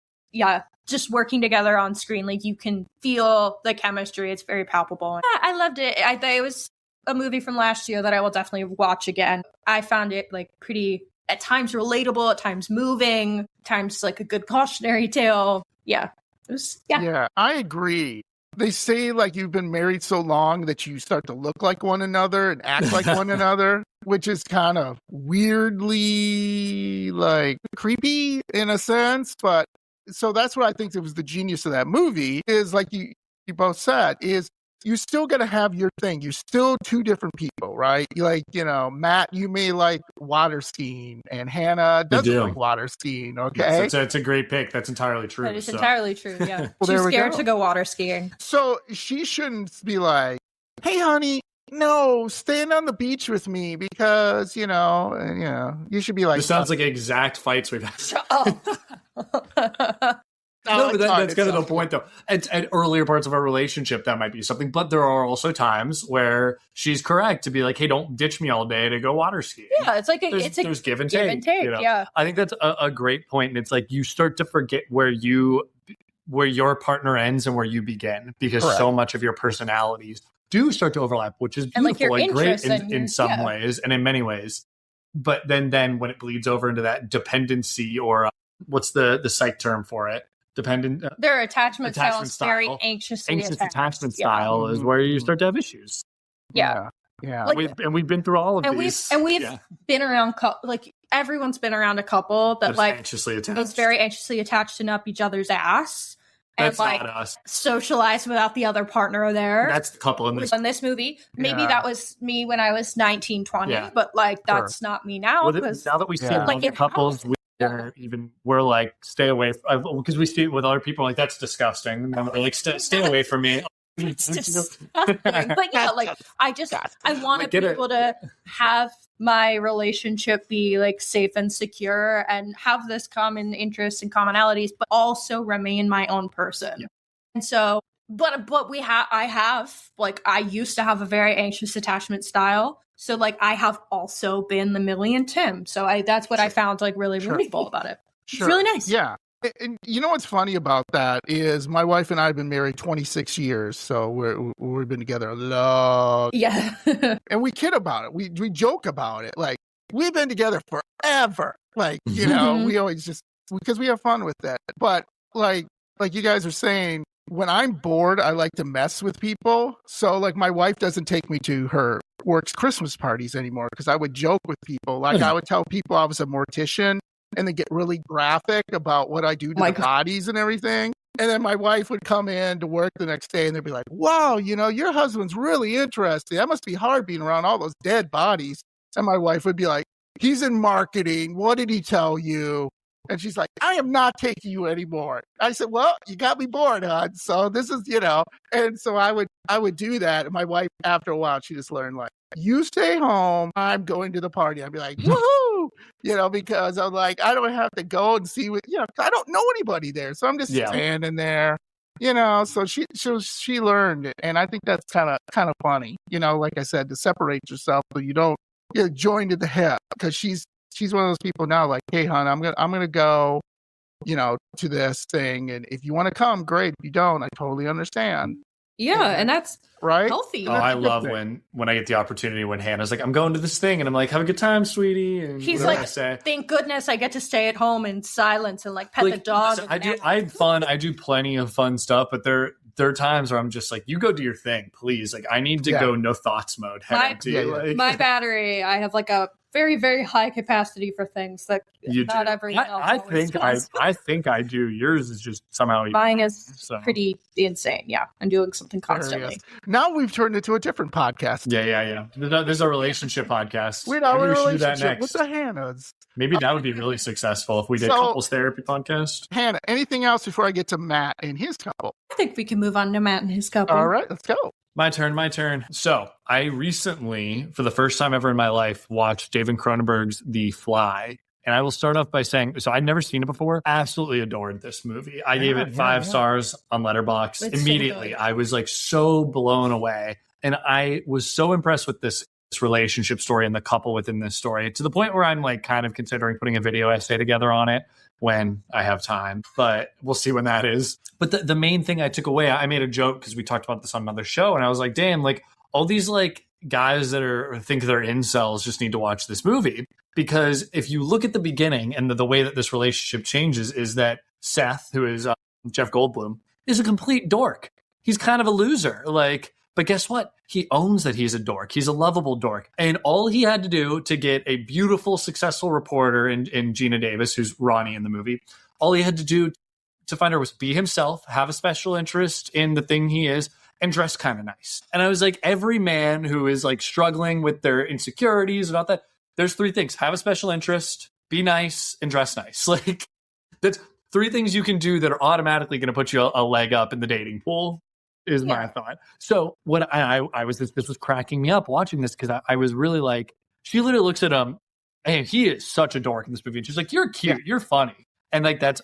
just working together on screen, like you can feel the chemistry. It's very palpable. Yeah, I loved it. I thought it was a movie from last year that I will definitely watch again. I found it like pretty at times relatable, at times moving, at times like a good cautionary tale. Yeah. It was, Yeah, I agree. They say like you've been married so long that you start to look like one another and act like one another, which is kind of weirdly like creepy in a sense. But so that's what I think it was the genius of that movie is like you both said is you still got to have your thing. You're still two different people, right? Like, Matt, you may like water skiing and Hannah doesn't like water skiing. Okay. Yes, it's a great pick. That's entirely true. That is entirely true. Yeah. Well, Too scared to go water skiing. So she shouldn't be like, hey, honey, no, stand on the beach with me because, you should be like. This sounds like exact fights we've had. Shut up. No, but that's kind of the point, though. At earlier parts of our relationship, that might be something. But there are also times where she's correct to be like, "Hey, don't ditch me all day to go water skiing." Yeah, it's like there's give and take. Yeah, I think that's a great point, and it's like you start to forget where your partner ends and where you begin because so much of your personalities do start to overlap, which is beautiful and great in some ways and in many ways. But then when it bleeds over into that dependency or what's the psych term for it? Dependent. Their attachment style is very anxious attachment style is where you start to have issues. Yeah. Like, we've been through all of these. We've been around, like everyone's been around a couple that like anxiously attached. Was very anxiously attached and up each other's ass. That's and like not us. Socialize without the other partner there. That's the couple in this movie. Maybe that was me when I was 19, 20, but like that's not me now. Now that we see like couples, we're like, stay away because we see it with other people like that's disgusting. And we're like, stay away from me. It's disgusting. But yeah, like I want to be able to have my relationship be like safe and secure and have this common interests and commonalities, but also remain my own person. Yeah. And so, but I used to have a very anxious attachment style. So like I have also been the Millie and Tim. So that's what I found like really relatable about it. It's really nice. Yeah. And you know what's funny about that is my wife and I have been married 26 years. So we've been together a long. Yeah. And we kid about it. We joke about it. Like we've been together forever. Like, we always just, because we have fun with that. But like you guys are saying, when I'm bored, I like to mess with people. So like my wife doesn't take me to her work's Christmas parties anymore because I would joke with people. Like I would tell people I was a mortician and then get really graphic about what I do to their bodies and everything. And then my wife would come in to work the next day and they'd be like, wow, your husband's really interesting. That must be hard being around all those dead bodies. And my wife would be like, he's in marketing. What did he tell you? And she's like, I am not taking you anymore. I said, well, you got me bored, hon. So this is, and so I would do that. And my wife, after a while, she just learned like, you stay home. I'm going to the party. I'd be like, woohoo, because I'm like, I don't have to go and see what, I don't know anybody there. So I'm just standing there, so she learned it. And I think that's kind of funny, like I said, to separate yourself so you don't get joined at the hip, because she's one of those people now like, hey, hon, I'm going to go, to this thing. And if you want to come, great. If you don't, I totally understand. Yeah, and that's right. Healthy. Oh, I love when I get the opportunity when Hannah's like, I'm going to this thing, and I'm like, have a good time, sweetie. And he's like, thank goodness I get to stay at home in silence and like pet the dog. Listen, I have fun. I do plenty of fun stuff, but there are times where I'm just like, you go do your thing, please. Like, I need to go no thoughts mode. My battery, I have like a very, very high capacity for things that not everyone else I think I do. Yours is just somehow mine is pretty insane. Yeah, I'm doing something constantly. Now we've turned into a different podcast. Yeah. There's a relationship podcast. We're not in a relationship with the Hannas. Maybe that would be really successful if we did couples therapy podcast. Hannah, anything else before I get to Matt and his couple? I think we can move on to Matt and his couple. All right, let's go. My turn. So I recently, for the first time ever in my life, watched David Cronenberg's The Fly. And I will start off by saying, so I'd never seen it before. Absolutely adored this movie. I gave it 5 stars on Letterboxd. Immediately, I was like so blown away. And I was so impressed with this relationship story and the couple within this story, to the point where I'm like kind of considering putting a video essay together on it when I have time, but we'll see when that is. But the main thing I took away, I made a joke because we talked about this on another show, and I was like, damn, like all these like guys that think they're incels just need to watch this movie. Because if you look at the beginning and the way that this relationship changes is that Seth, who is Jeff Goldblum, is a complete dork. He's kind of a loser. But guess what? He owns that he's a dork. He's a lovable dork. And all he had to do to get a beautiful, successful reporter in Gina Davis, who's Ronnie in the movie, all he had to do to find her was be himself, have a special interest in the thing he is, and dress kind of nice. And I was like, every man who is like struggling with their insecurities and all that, there's 3 things: have a special interest, be nice, and dress nice. Like, that's 3 things you can do that are automatically going to put you a leg up in the dating pool. Is my thought. So what I was, this was cracking me up watching this, because I was really like, she literally looks at him, and he is such a dork in this movie. And she's like, you're cute, you're funny. And like, that's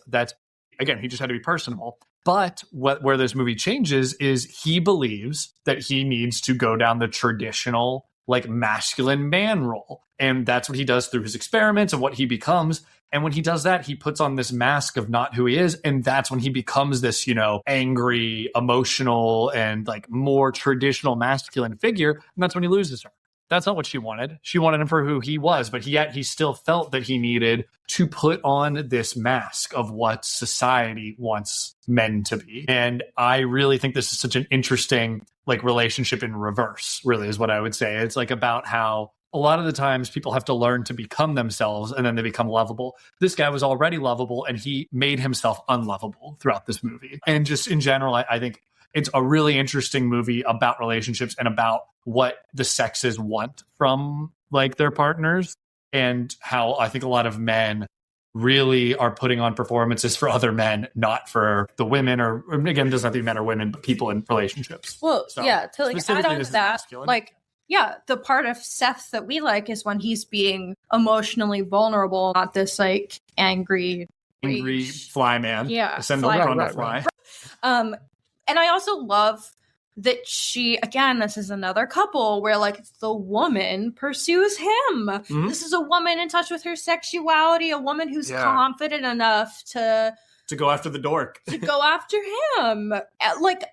again, he just had to be personable. But where this movie changes is he believes that he needs to go down the traditional like masculine man role. And that's what he does through his experiments and what he becomes. And when he does that, he puts on this mask of not who he is. And that's when he becomes this, angry, emotional, and like more traditional masculine figure. And that's when he loses her. That's not what she wanted. She wanted him for who he was, but yet he still felt that he needed to put on this mask of what society wants men to be. And I really think this is such an interesting like relationship in reverse, really, is what I would say. It's like about how a lot of the times people have to learn to become themselves and then they become lovable. This guy was already lovable and he made himself unlovable throughout this movie. And just in general, I think it's a really interesting movie about relationships and about what the sexes want from like their partners, and how I think a lot of men really are putting on performances for other men, not for the women, or again, it doesn't have to be men or women, but people in relationships. Well, to like add on to that, like, the part of Seth that we like is when he's being emotionally vulnerable, not this like angry fly man. Yeah. Send the fly. And I also love that she, again, this is another couple where like the woman pursues him. Mm-hmm. This is a woman in touch with her sexuality, a woman who's confident enough to go after the dork. To go after him. Like,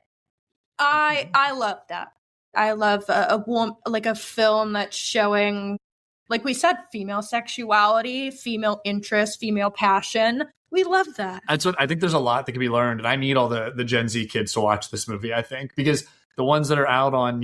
I love that. I love a film that's showing, like we said, female sexuality, female interest, female passion. We love that. That's what I think. There's a lot that can be learned, and I need all the Gen Z kids to watch this movie, I think, because the ones that are out on,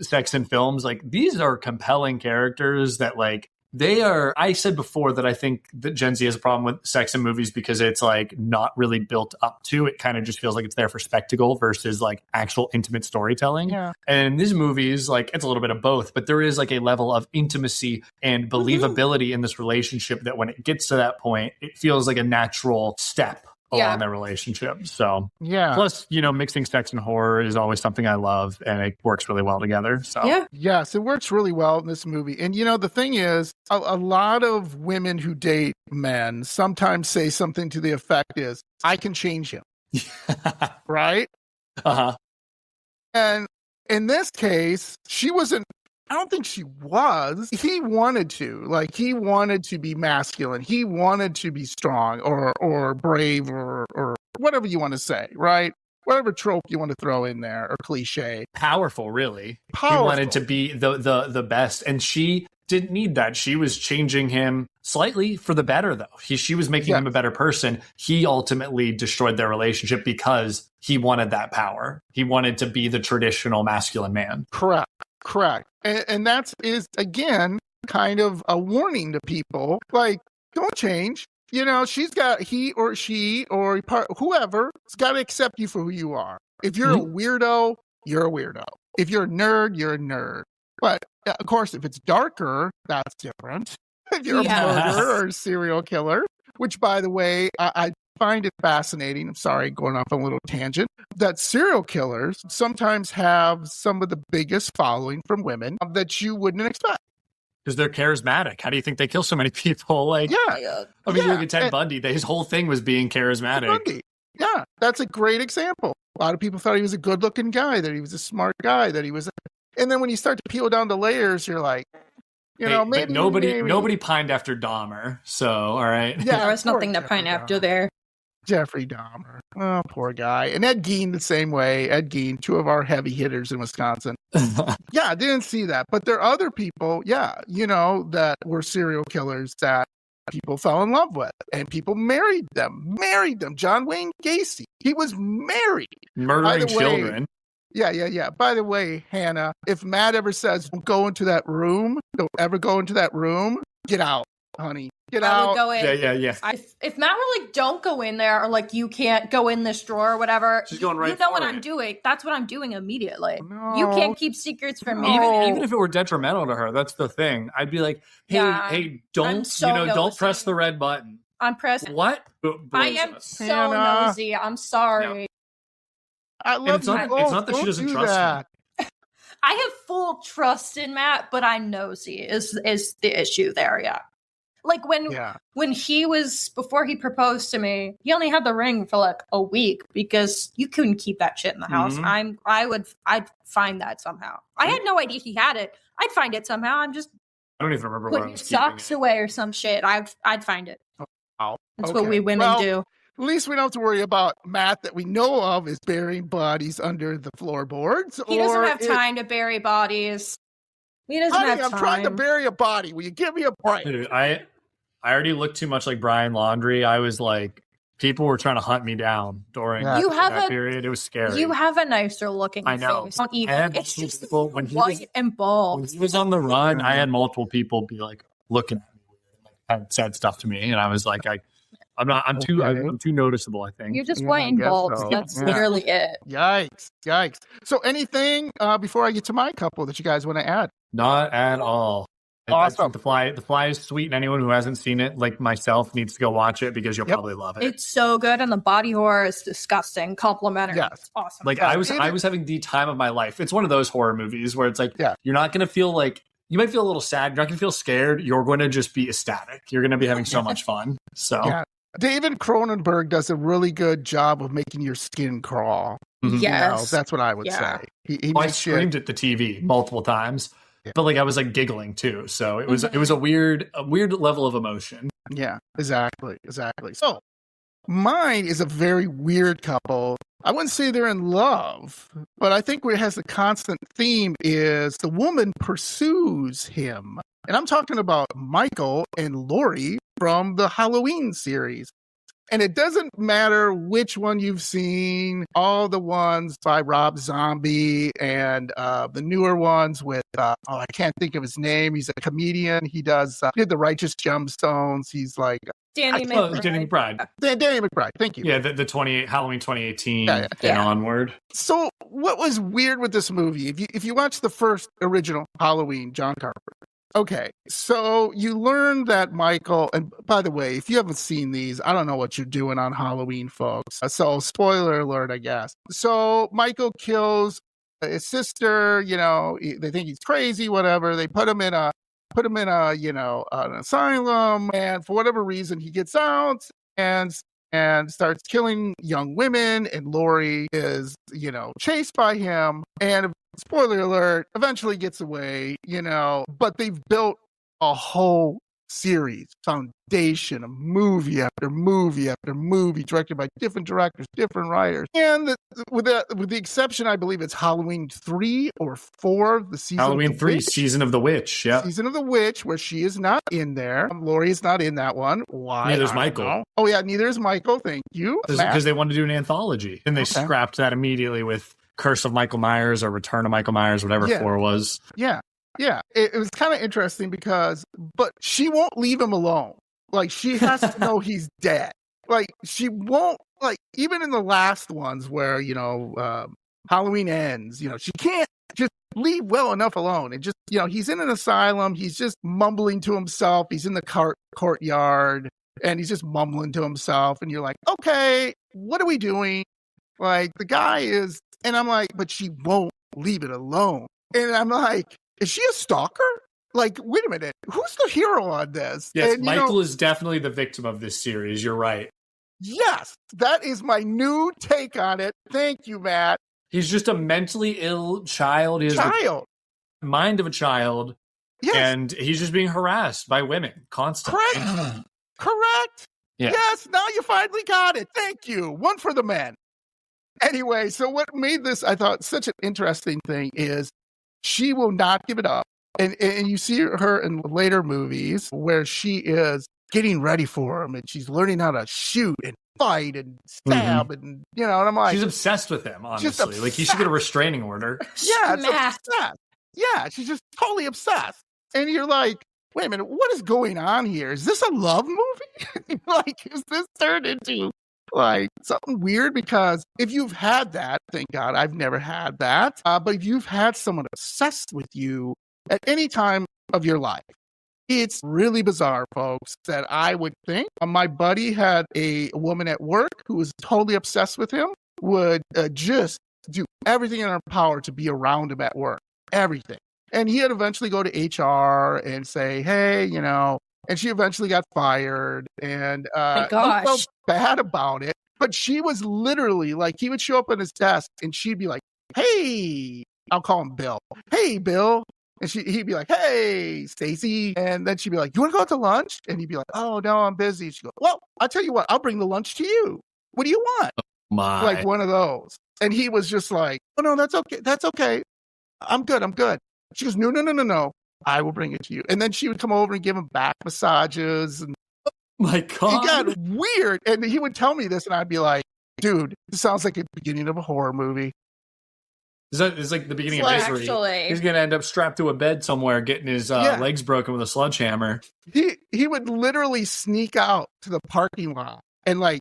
sex and films, like these are compelling characters that like They are, I said before that I think that Gen Z has a problem with sex in movies because it's like not really built up to. It kind of just feels like it's there for spectacle versus like actual intimate storytelling. Yeah. And in these movies, like it's a little bit of both, but there is like a level of intimacy and believability in this relationship that when it gets to that point, it feels like a natural step along their relationship. So plus, you know, mixing sex and horror is always something I love, and it works really well together. So yes, it works really well in this movie. And you know, the thing is, a lot of women who date men sometimes say something to the effect is, I can change him. Right? And in this case, she wasn't, I don't think she was. He wanted to. Like, he wanted to be masculine. He wanted to be strong or brave or whatever you want to say, right? Whatever trope you want to throw in there or cliche. Powerful, really. Powerful. He wanted to be the best. And she didn't need that. She was changing him slightly for the better, though. She was making him a better person. He ultimately destroyed their relationship because he wanted that power. He wanted to be the traditional masculine man. Correct. And that is, again, kind of a warning to people. Like, don't change. You know, he or she or whoever has got to accept you for who you are. If you're a weirdo, you're a weirdo. If you're a nerd, you're a nerd. But, of course, if it's darker, that's different. If you're a murderer or a serial killer, which, by the way, I find it fascinating. I'm sorry, going off on a little tangent, that serial killers sometimes have some of the biggest following from women that you wouldn't expect. Because they're charismatic. How do you think they kill so many people? Like, I mean, you look at Ted Bundy. His whole thing was being charismatic. Bundy. Yeah, that's a great example. A lot of people thought he was a good-looking guy, that he was a smart guy, that he was. And then when you start to peel down the layers, you're like, you know, maybe nobody pined after Dahmer. So, all right. Yeah, there was nothing to pine after there. Jeffrey Dahmer. Oh, poor guy. And Ed Gein the same way. Ed Gein, two of our heavy hitters in Wisconsin. I didn't see that. But there are other people, you know, that were serial killers that people fell in love with. And people married them. John Wayne Gacy. He was married. Murdering children. Yeah. By the way, Hannah, if Matt ever says, don't ever go into that room, get out, honey. Get out. I would go in. Yeah. If Matt were like, don't go in there, or like, you can't go in this drawer or whatever, she's going right. You know what I'm doing. That's what I'm doing immediately. No. You can't keep secrets from me. Even if it were detrimental to her, that's the thing. I'd be like, hey, don't press the red button. I'm pressing. What? I am so nosy. I'm sorry. No. I love it's not that she doesn't trust you. I have full trust in Matt, but I'm nosy is the issue there. Yeah. Like when he was, before he proposed to me, he only had the ring for like a week because you couldn't keep that shit in the house. I'd find that somehow. I had no idea he had it. I'd find it somehow. I don't even remember putting what I was socks away or some shit. I'd find it. Oh, that's what we women do. At least we don't have to worry about Matt that we know of is burying bodies under the floorboards. He doesn't have time to bury bodies. He doesn't have time. I'm trying to bury a body. Will you give me a break? Dude, I already looked too much like Brian Laundrie. I was like, people were trying to hunt me down during that period. It was scary. You have a nicer looking face. Don't even. It's just white and bald. When he was on the run, I had multiple people be like looking at me and said stuff to me, and I was like, I'm too noticeable, I think. You're just white and bald. So. That's literally it. Yikes. So anything before I get to my couple that you guys want to add? Not at all. Awesome. The Fly is sweet, and anyone who hasn't seen it, like myself, needs to go watch it because you'll probably love it. It's so good, and the body horror is disgusting. Complimentary. Yes. It's awesome. Like I was having the time of my life. It's one of those horror movies where it's like you're not going to feel like, you might feel a little sad. You're not going to feel scared. You're going to just be ecstatic. You're going to be having so much fun. So David Cronenberg does a really good job of making your skin crawl. Yes. You know, that's what I would say. I screamed at the TV multiple times. But like I was like giggling too, so it was a weird level of emotion. Yeah, exactly. So mine is a very weird couple. I wouldn't say they're in love, but I think where it has a constant theme is the woman pursues him, and I'm talking about Michael and Laurie from the Halloween series. And it doesn't matter which one you've seen, all the ones by Rob Zombie and the newer ones with, I can't think of his name. He's a comedian. He did the Righteous Gemstones. He's like... Danny McBride. Danny McBride. Danny McBride. Thank you. Yeah, the Halloween 2018 Yeah. onward. So what was weird with this movie, if you watch the first original Halloween, John Carpenter, okay, so you learn that Michael, and by the way, if you haven't seen these, I don't know what you're doing on Halloween, folks. So spoiler alert, I guess. So Michael kills his sister, they think he's crazy, whatever. They put him in a, an asylum, and for whatever reason, he gets out and starts killing young women, and Laurie is, chased by him, and spoiler alert, eventually gets away, but they've built a whole series, foundation, a movie after movie after movie, directed by different directors, different writers. And with the exception, I believe it's Halloween 3 or 4, the season Halloween of the 3, Witch. Season of the Witch, yeah. Season of the Witch, where she is not in there. Laurie is not in that one. Why? Neither is Michael. Oh, yeah, neither is Michael. Thank you. Because they wanted to do an anthology. And they scrapped that immediately with Curse of Michael Myers or Return of Michael Myers, whatever 4 was. Yeah. Yeah, it was kind of interesting but she won't leave him alone. Like, she has to know he's dead. Like, she won't, like, even in the last ones where, Halloween ends, she can't just leave well enough alone. And just, he's in an asylum. He's just mumbling to himself. He's in the courtyard and he's just mumbling to himself. And you're like, okay, what are we doing? Like, the guy is, and I'm like, but she won't leave it alone. And I'm like, is she a stalker? Like, wait a minute. Who's the hero on this? Yes, and, Michael is definitely the victim of this series. You're right. Yes, that is my new take on it. Thank you, Matt. He's just a mentally ill child. He has the mind of a child. Yes. And he's just being harassed by women constantly. Correct. Yeah. Yes, now you finally got it. Thank you. One for the men. Anyway, so what made this, I thought, such an interesting thing is she will not give it up. And you see her in later movies where she is getting ready for him and she's learning how to shoot and fight and stab and, and I'm like... She's obsessed with him, honestly. Like, he should get a restraining order. Yeah, it's obsessed. Yeah, she's just totally obsessed. And you're like, wait a minute, what is going on here? Is this a love movie? Like, is this turned into... like something weird? Because if you've had that, thank God I've never had that, but if you've had someone obsessed with you at any time of your life, it's really bizarre, folks, that I would think. My buddy had a woman at work who was totally obsessed with him, would just do everything in her power to be around him at work, everything. And he'd eventually go to HR and say, hey, and she eventually got fired, and he felt bad about it. But she was literally like, he would show up on his desk and she'd be like, hey, I'll call him Bill. Hey, Bill. And he'd be like, hey, Stacy. And then she'd be like, you want to go out to lunch? And he'd be like, oh, no, I'm busy. She'd go, well, I'll tell you what, I'll bring the lunch to you. What do you want? My. Like one of those. And he was just like, oh, no, that's okay. That's okay. I'm good. She goes, no. I will bring it to you. And then she would come over and give him back massages. And my God. It got weird. And he would tell me this, and I'd be like, dude, this sounds like the beginning of a horror movie. It's like the beginning of Misery. He's going to end up strapped to a bed somewhere, getting his legs broken with a sledgehammer. He would literally sneak out to the parking lot and, like,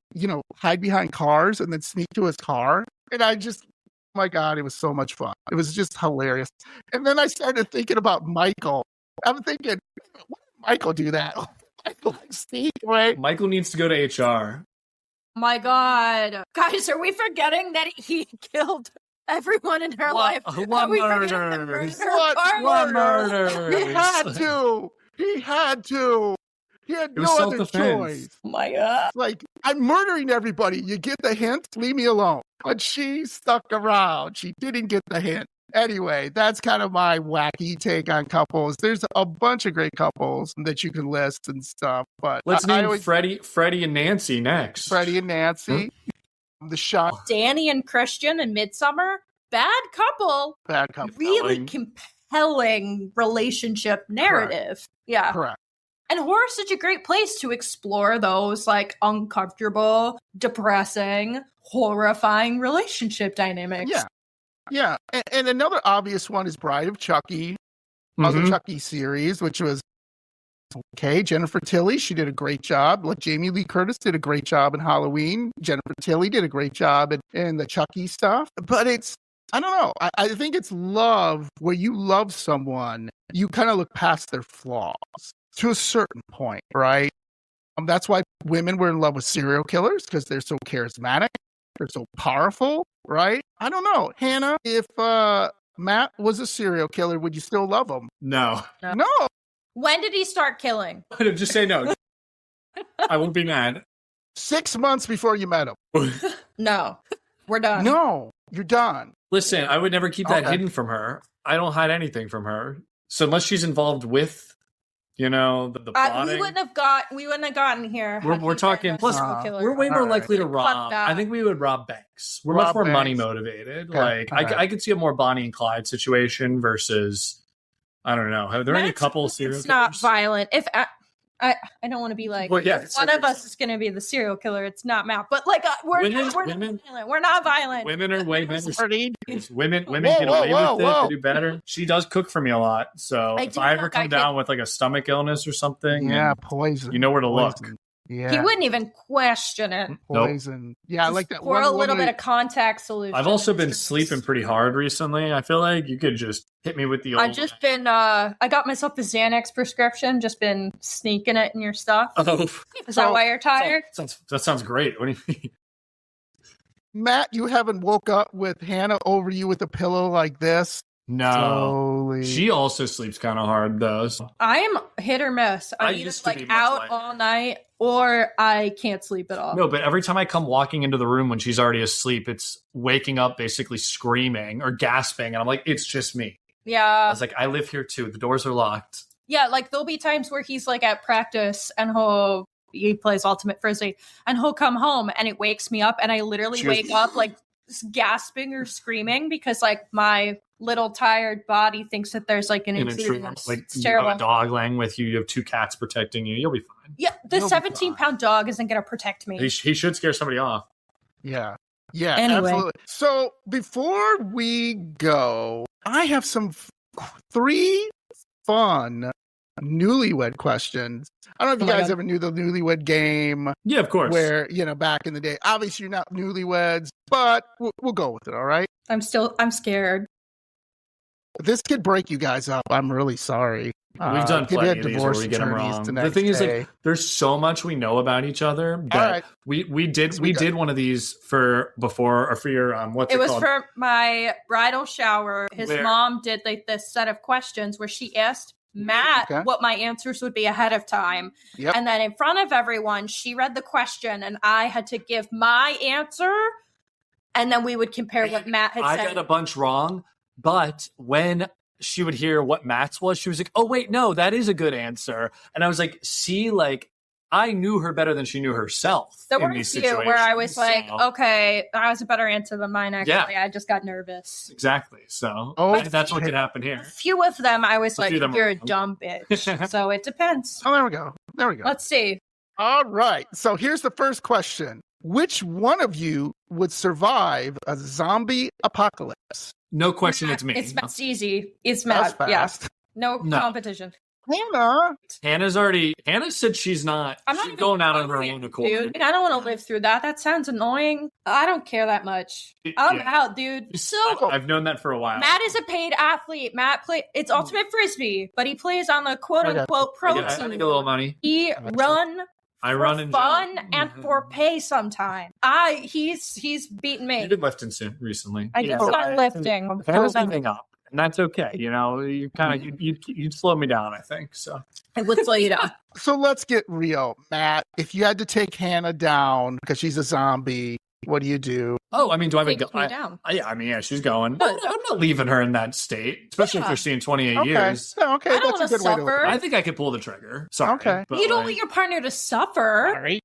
hide behind cars and then sneak to his car. And I just... my God, it was so much fun. It was just hilarious. And then I started thinking about Michael. I'm thinking, why did Michael do that? Michael sneak away. Michael needs to go to HR. My God. Guys, are we forgetting that he killed everyone in her life? What murders? What murders? He had to. He had no other choice. Oh my God. Like, I'm murdering everybody. You get the hint? Leave me alone. But she stuck around. She didn't get the hint. Anyway, that's kind of my wacky take on couples. There's a bunch of great couples that you can list and stuff. But let's name Freddie and Nancy next. Freddie and Nancy. The shot. Danny and Christian in Midsummer. Bad couple. Really compelling relationship narrative. Correct. Yeah. Correct. And horror is such a great place to explore those like uncomfortable, depressing, horrifying relationship dynamics. Yeah. Yeah. And another obvious one is Bride of Chucky, other Chucky series, which was okay. Jennifer Tilly, she did a great job. Like Jamie Lee Curtis did a great job in Halloween. Jennifer Tilly did a great job in the Chucky stuff. But I don't know. I think it's love where you love someone, you kind of look past their flaws to a certain point, right? That's why women were in love with serial killers, because they're so charismatic, they're so powerful, right? I don't know. Hannah, if Matt was a serial killer, would you still love him? No. No. When did he start killing? Just say no. I won't be mad. 6 months before you met him. No. We're done. No, you're done. Listen, I would never keep that hidden from her. I don't hide anything from her. So unless she's involved with, the plotting. We wouldn't have gotten here. We're talking, plus we're way more likely to rob. I think we would rob banks. We're much more money motivated. Okay. I could see a more Bonnie and Clyde situation versus, I don't know. Have there any couple serial It's killers? not violent. If I don't want to be like, one of us is going to be the serial killer. It's not Matt, but like we're not violent. We're not violent. Women are way better. Women Whoa, get away whoa, with whoa. it. They do better. She does cook for me a lot. So if I ever come down with like a stomach illness or something, poison. you know where to look. Yeah. He wouldn't even question it. Poison. Nope. Yeah, I like that. Pour a little bit of contact solution. I've also been sleeping pretty hard recently. I feel like you could just hit me with the old... I've just been, I got myself a Xanax prescription, just been sneaking it in your stuff. Oh. Is that why you're tired? That sounds great. What do you mean? Matt, you haven't woke up with Hannah over you with a pillow like this? No. Slowly. She also sleeps kind of hard, though. So. I'm hit or miss. I'm either like out all night or I can't sleep at all. No, but every time I come walking into the room when she's already asleep, it's waking up basically screaming or gasping. And I'm like, it's just me. Yeah. I was like, I live here too. The doors are locked. Yeah, like there'll be times where he's like at practice and he plays Ultimate Frisbee and he'll come home and it wakes me up and I literally wake up like gasping or screaming because like my little tired body thinks that there's like an intruder. Like it's you terrible. have a dog laying with you. You have 2 cats protecting you. You'll be fine. Yeah, the 17-pound dog isn't going to protect me. He should scare somebody off. Yeah. Yeah, anyway. Absolutely. So before we go, I have some 3 fun newlywed questions. I don't know if you guys ever knew the newlywed game. Yeah, of course. Where, back in the day, obviously you're not newlyweds, but we'll go with it, all right? I'm scared. This could break you guys up. I'm really sorry. We've done plenty of these where we get them wrong. The thing is, like, there's so much we know about each other that we did one of these for your what's it called? It was for my bridal shower. His mom did like this set of questions where she asked Matt what my answers would be ahead of time. Yep. And then in front of everyone, she read the question and I had to give my answer. And then we would compare what Matt had said. I got a bunch wrong, but when she would hear what Matt's was, she was like, oh, wait, no, that is a good answer. And I was like, see, like, I knew her better than she knew herself. There were a few where I was like, okay, that was a better answer than mine, actually. Yeah. I just got nervous. Exactly. So that's what could happen here. A few of them, I was like, you're a dumb bitch. So it depends. Oh, there we go. Let's see. All right. So here's the first question. Which one of you would survive a zombie apocalypse? No question, it's me. It's easy. It's Matt. Yes. Yeah. No competition. Hannah said she's not. She's going out on her own accord. Dude, I don't want to live through that. That sounds annoying. I don't care that much. I'm out, dude. So I've known that for a while. Matt is a paid athlete. It's Ultimate Frisbee, but he plays on the quote unquote pro team. I make a little money. I run in fun and for pay sometime. He's beaten me. You've been lifting soon recently. I just started lifting. Hannah's moving up. And that's okay. You kind of you'd slow me down, I think. So I would slow you down. So let's get real, Matt. If you had to take Hannah down because she's a zombie, what do you do? Oh, I mean, do I have a gun? Down. Yeah, she's going. I'm not leaving her in that state, especially if they're seeing 28 years. Okay, I don't that's a good suffer. Way to. I think I could pull the trigger. Sorry. Okay. You don't want your partner to suffer. Sorry.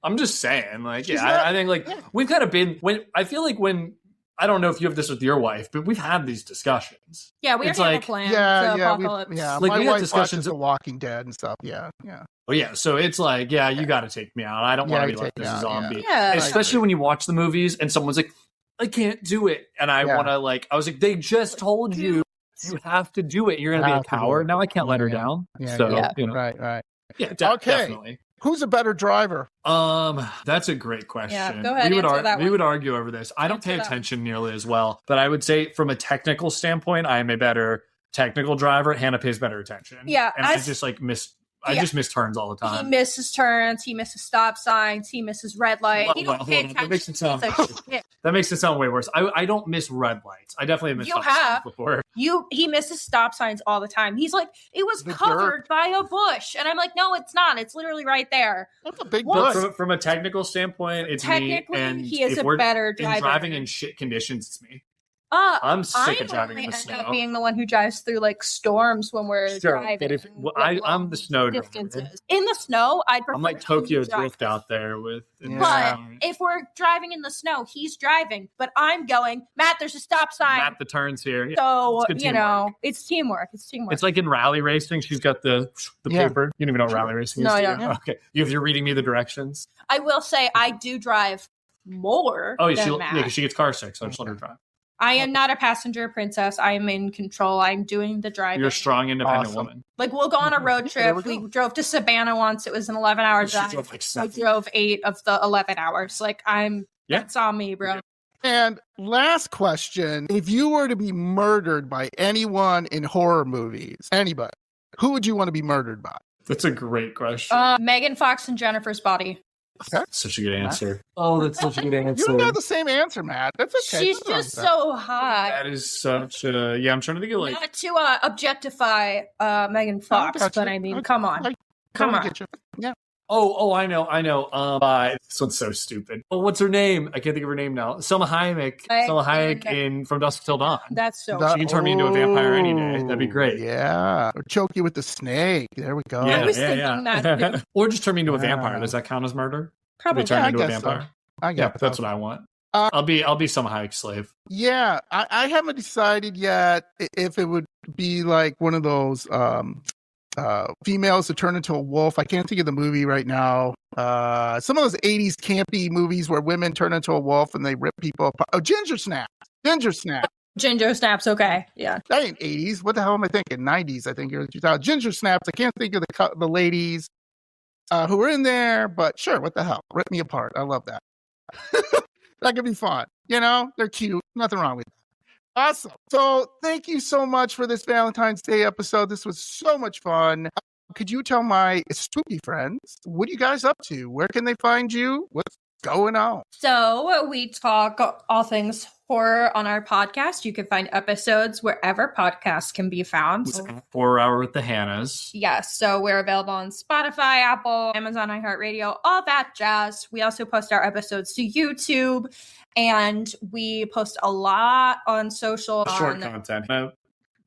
I'm just saying, like, I think, like, we've kind of been when I feel like when I don't know if you have this with your wife, but we've had these discussions. Yeah, we It's already like- have a plan. Yeah, for yeah, apocalypse. yeah. Like, My we had wife discussions watches The Walking Dead and stuff. Yeah, yeah. Oh yeah, so it's like, yeah, you got to take me out. I don't want to be left as a zombie. Yeah. Especially when you watch the movies and someone's like, I can't do it, and I want to I was like, they just told you have to do it. You're gonna be a coward. Now I can't let her down. Yeah, so yeah. you know, Right. yeah, Okay. definitely. Who's a better driver? That's a great question. Yeah, go ahead, We would answer that we one. would argue over this. I don't Answer pay that attention nearly as well, but I would say from a technical standpoint, I am a better technical driver. Hannah pays better attention. Yeah, and I just like I just miss turns all the He time. misses turns. He misses stop signs. He misses red light. Well, He don't hold pay on. That makes attention. it sound- Shit. That makes it sound way worse. I don't miss red lights. I definitely have missed You stop signs have. before. He misses stop signs all the time. He's like, it was The covered by a bush, and I'm like, no, it's not. It's literally right there. That's a big What? bush. But from a technical standpoint, it's me. Technically, And he is if a we're better driver. in driving in shit conditions, it's me. I'm I'm sick of driving only in the end up snow. being the one who drives through like storms when we're Sure, driving. but if like, I'm long the snow driver. distances. In the snow, I'd prefer I'm like to Tokyo drive. Drift out there with. in the Yeah. But snow. if we're driving in the snow, he's driving, but I'm going, Matt, there's a stop sign. Map the turns here. Yeah. So, It's good you know, it's teamwork. It's teamwork. It's like in rally racing. She's got the Yeah. paper. You don't even know what rally racing is. No, I do don't. you? Okay. You're reading me the directions. I will say I do drive more Oh, than Matt. because she gets car sick, so I just let her drive. I am not a passenger princess. I am in control. I'm doing the driving. You're a strong, independent Awesome. woman. Like, we'll go on a road There trip. we We drove to Savannah once. It was an 11-hour She drive. drove like I 7. drove 8 of the 11 hours. Like, Yeah. that's on me, bro. And last question. If you were to be murdered by anyone in horror movies, anybody, who would you want to be murdered by? That's a great question. Megan Fox and Jennifer's Body. Such a good answer. Oh, that's such a good You answer. don't have the same answer, Matt. That's okay. She's Nothing wrong just with that. so hot. That is such a. Yeah, I'm trying to think of like. Not to objectify Megan Fox, gotcha. but I mean, I- come on. I Come totally on. get you. Yeah. Oh, I know. This one's so stupid. Oh, what's her name? I can't think of her name now. Selma Hayek. Selma Hayek in From Dusk Till Dawn. That's so That- She can turn me into a vampire any day. That'd be great. Yeah. Or choke you with the snake. There we go. I was thinking that too. Or just turn me into a vampire. Wow. Does that count as murder? Probably. Turn Yeah, me I into a guess so. vampire. I Yeah, get but that's what I want. Uh, I'll be Selma Hayek's slave. Yeah, I haven't decided yet if it would be like one of those females to turn into a wolf. I can't think of the movie right now. Some of those 80s campy movies where women turn into a wolf and they rip people apart. Oh, Ginger Snap. Ginger Snap. Ginger Snaps, okay. Yeah. That ain't 80s. What the hell am I thinking? 90s, I think. Or 2000. Ginger Snaps. I can't think of the ladies who were in there, but sure, what the hell? Rip me apart. I love that. That could be fun. You know, they're cute. Nothing wrong with that. Awesome. So thank you so much for this Valentine's Day episode. This was so much fun. Could you tell my spooky friends, what are you guys up to? Where can they find you? What's going on? So we talk all things horror on our podcast. You can find episodes wherever podcasts can be found. It's 4 Hour with the Hannas. Yes, so we're available on Spotify, Apple, Amazon, iHeartRadio, all that jazz. We also post our episodes to YouTube, and we post a lot on social. Short content.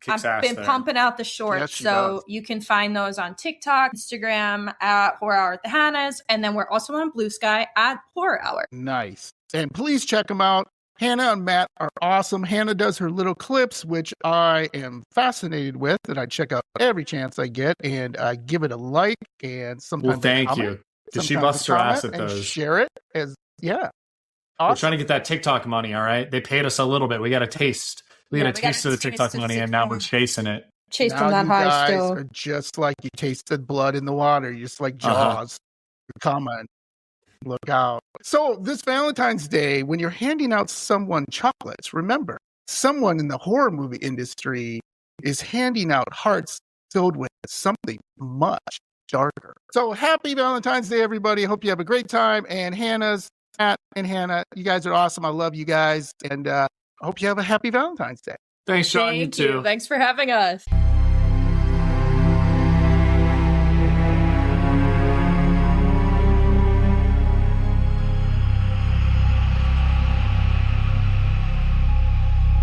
Kicks I've ass been there. pumping out the shorts, Yes, she so does. you can find those on TikTok, Instagram at Horror Hour at the Hannas, and then we're also on Blue Sky at Horror Hour. Nice. And please check them out. Hannah and Matt are awesome. Hannah does her little clips, which I am fascinated with, and I check out every chance I get, and I give it a like, and sometimes Well, thank comment, you. Because she sometimes busts a her ass comment, at and those. share it as, yeah. We're Awesome. trying to get that TikTok money, all right? They paid us a little bit. We got a taste. We Yeah, got a we got taste a of the taste TikTok of money, and now we're TikTok. chasing it. Chased Now them that you high guys still. are just like you tasted blood in the water. You're just like Jaws. Comment. Look out. So this Valentine's Day, when you're handing out someone chocolates, remember, someone in the horror movie industry is handing out hearts filled with something much darker. So happy Valentine's Day, everybody. I hope you have a great time. And Matt and Hannah, you guys are awesome. I love you guys. And I hope you have a happy Valentine's Day. Thanks, John. Thank you too. Thanks for having us.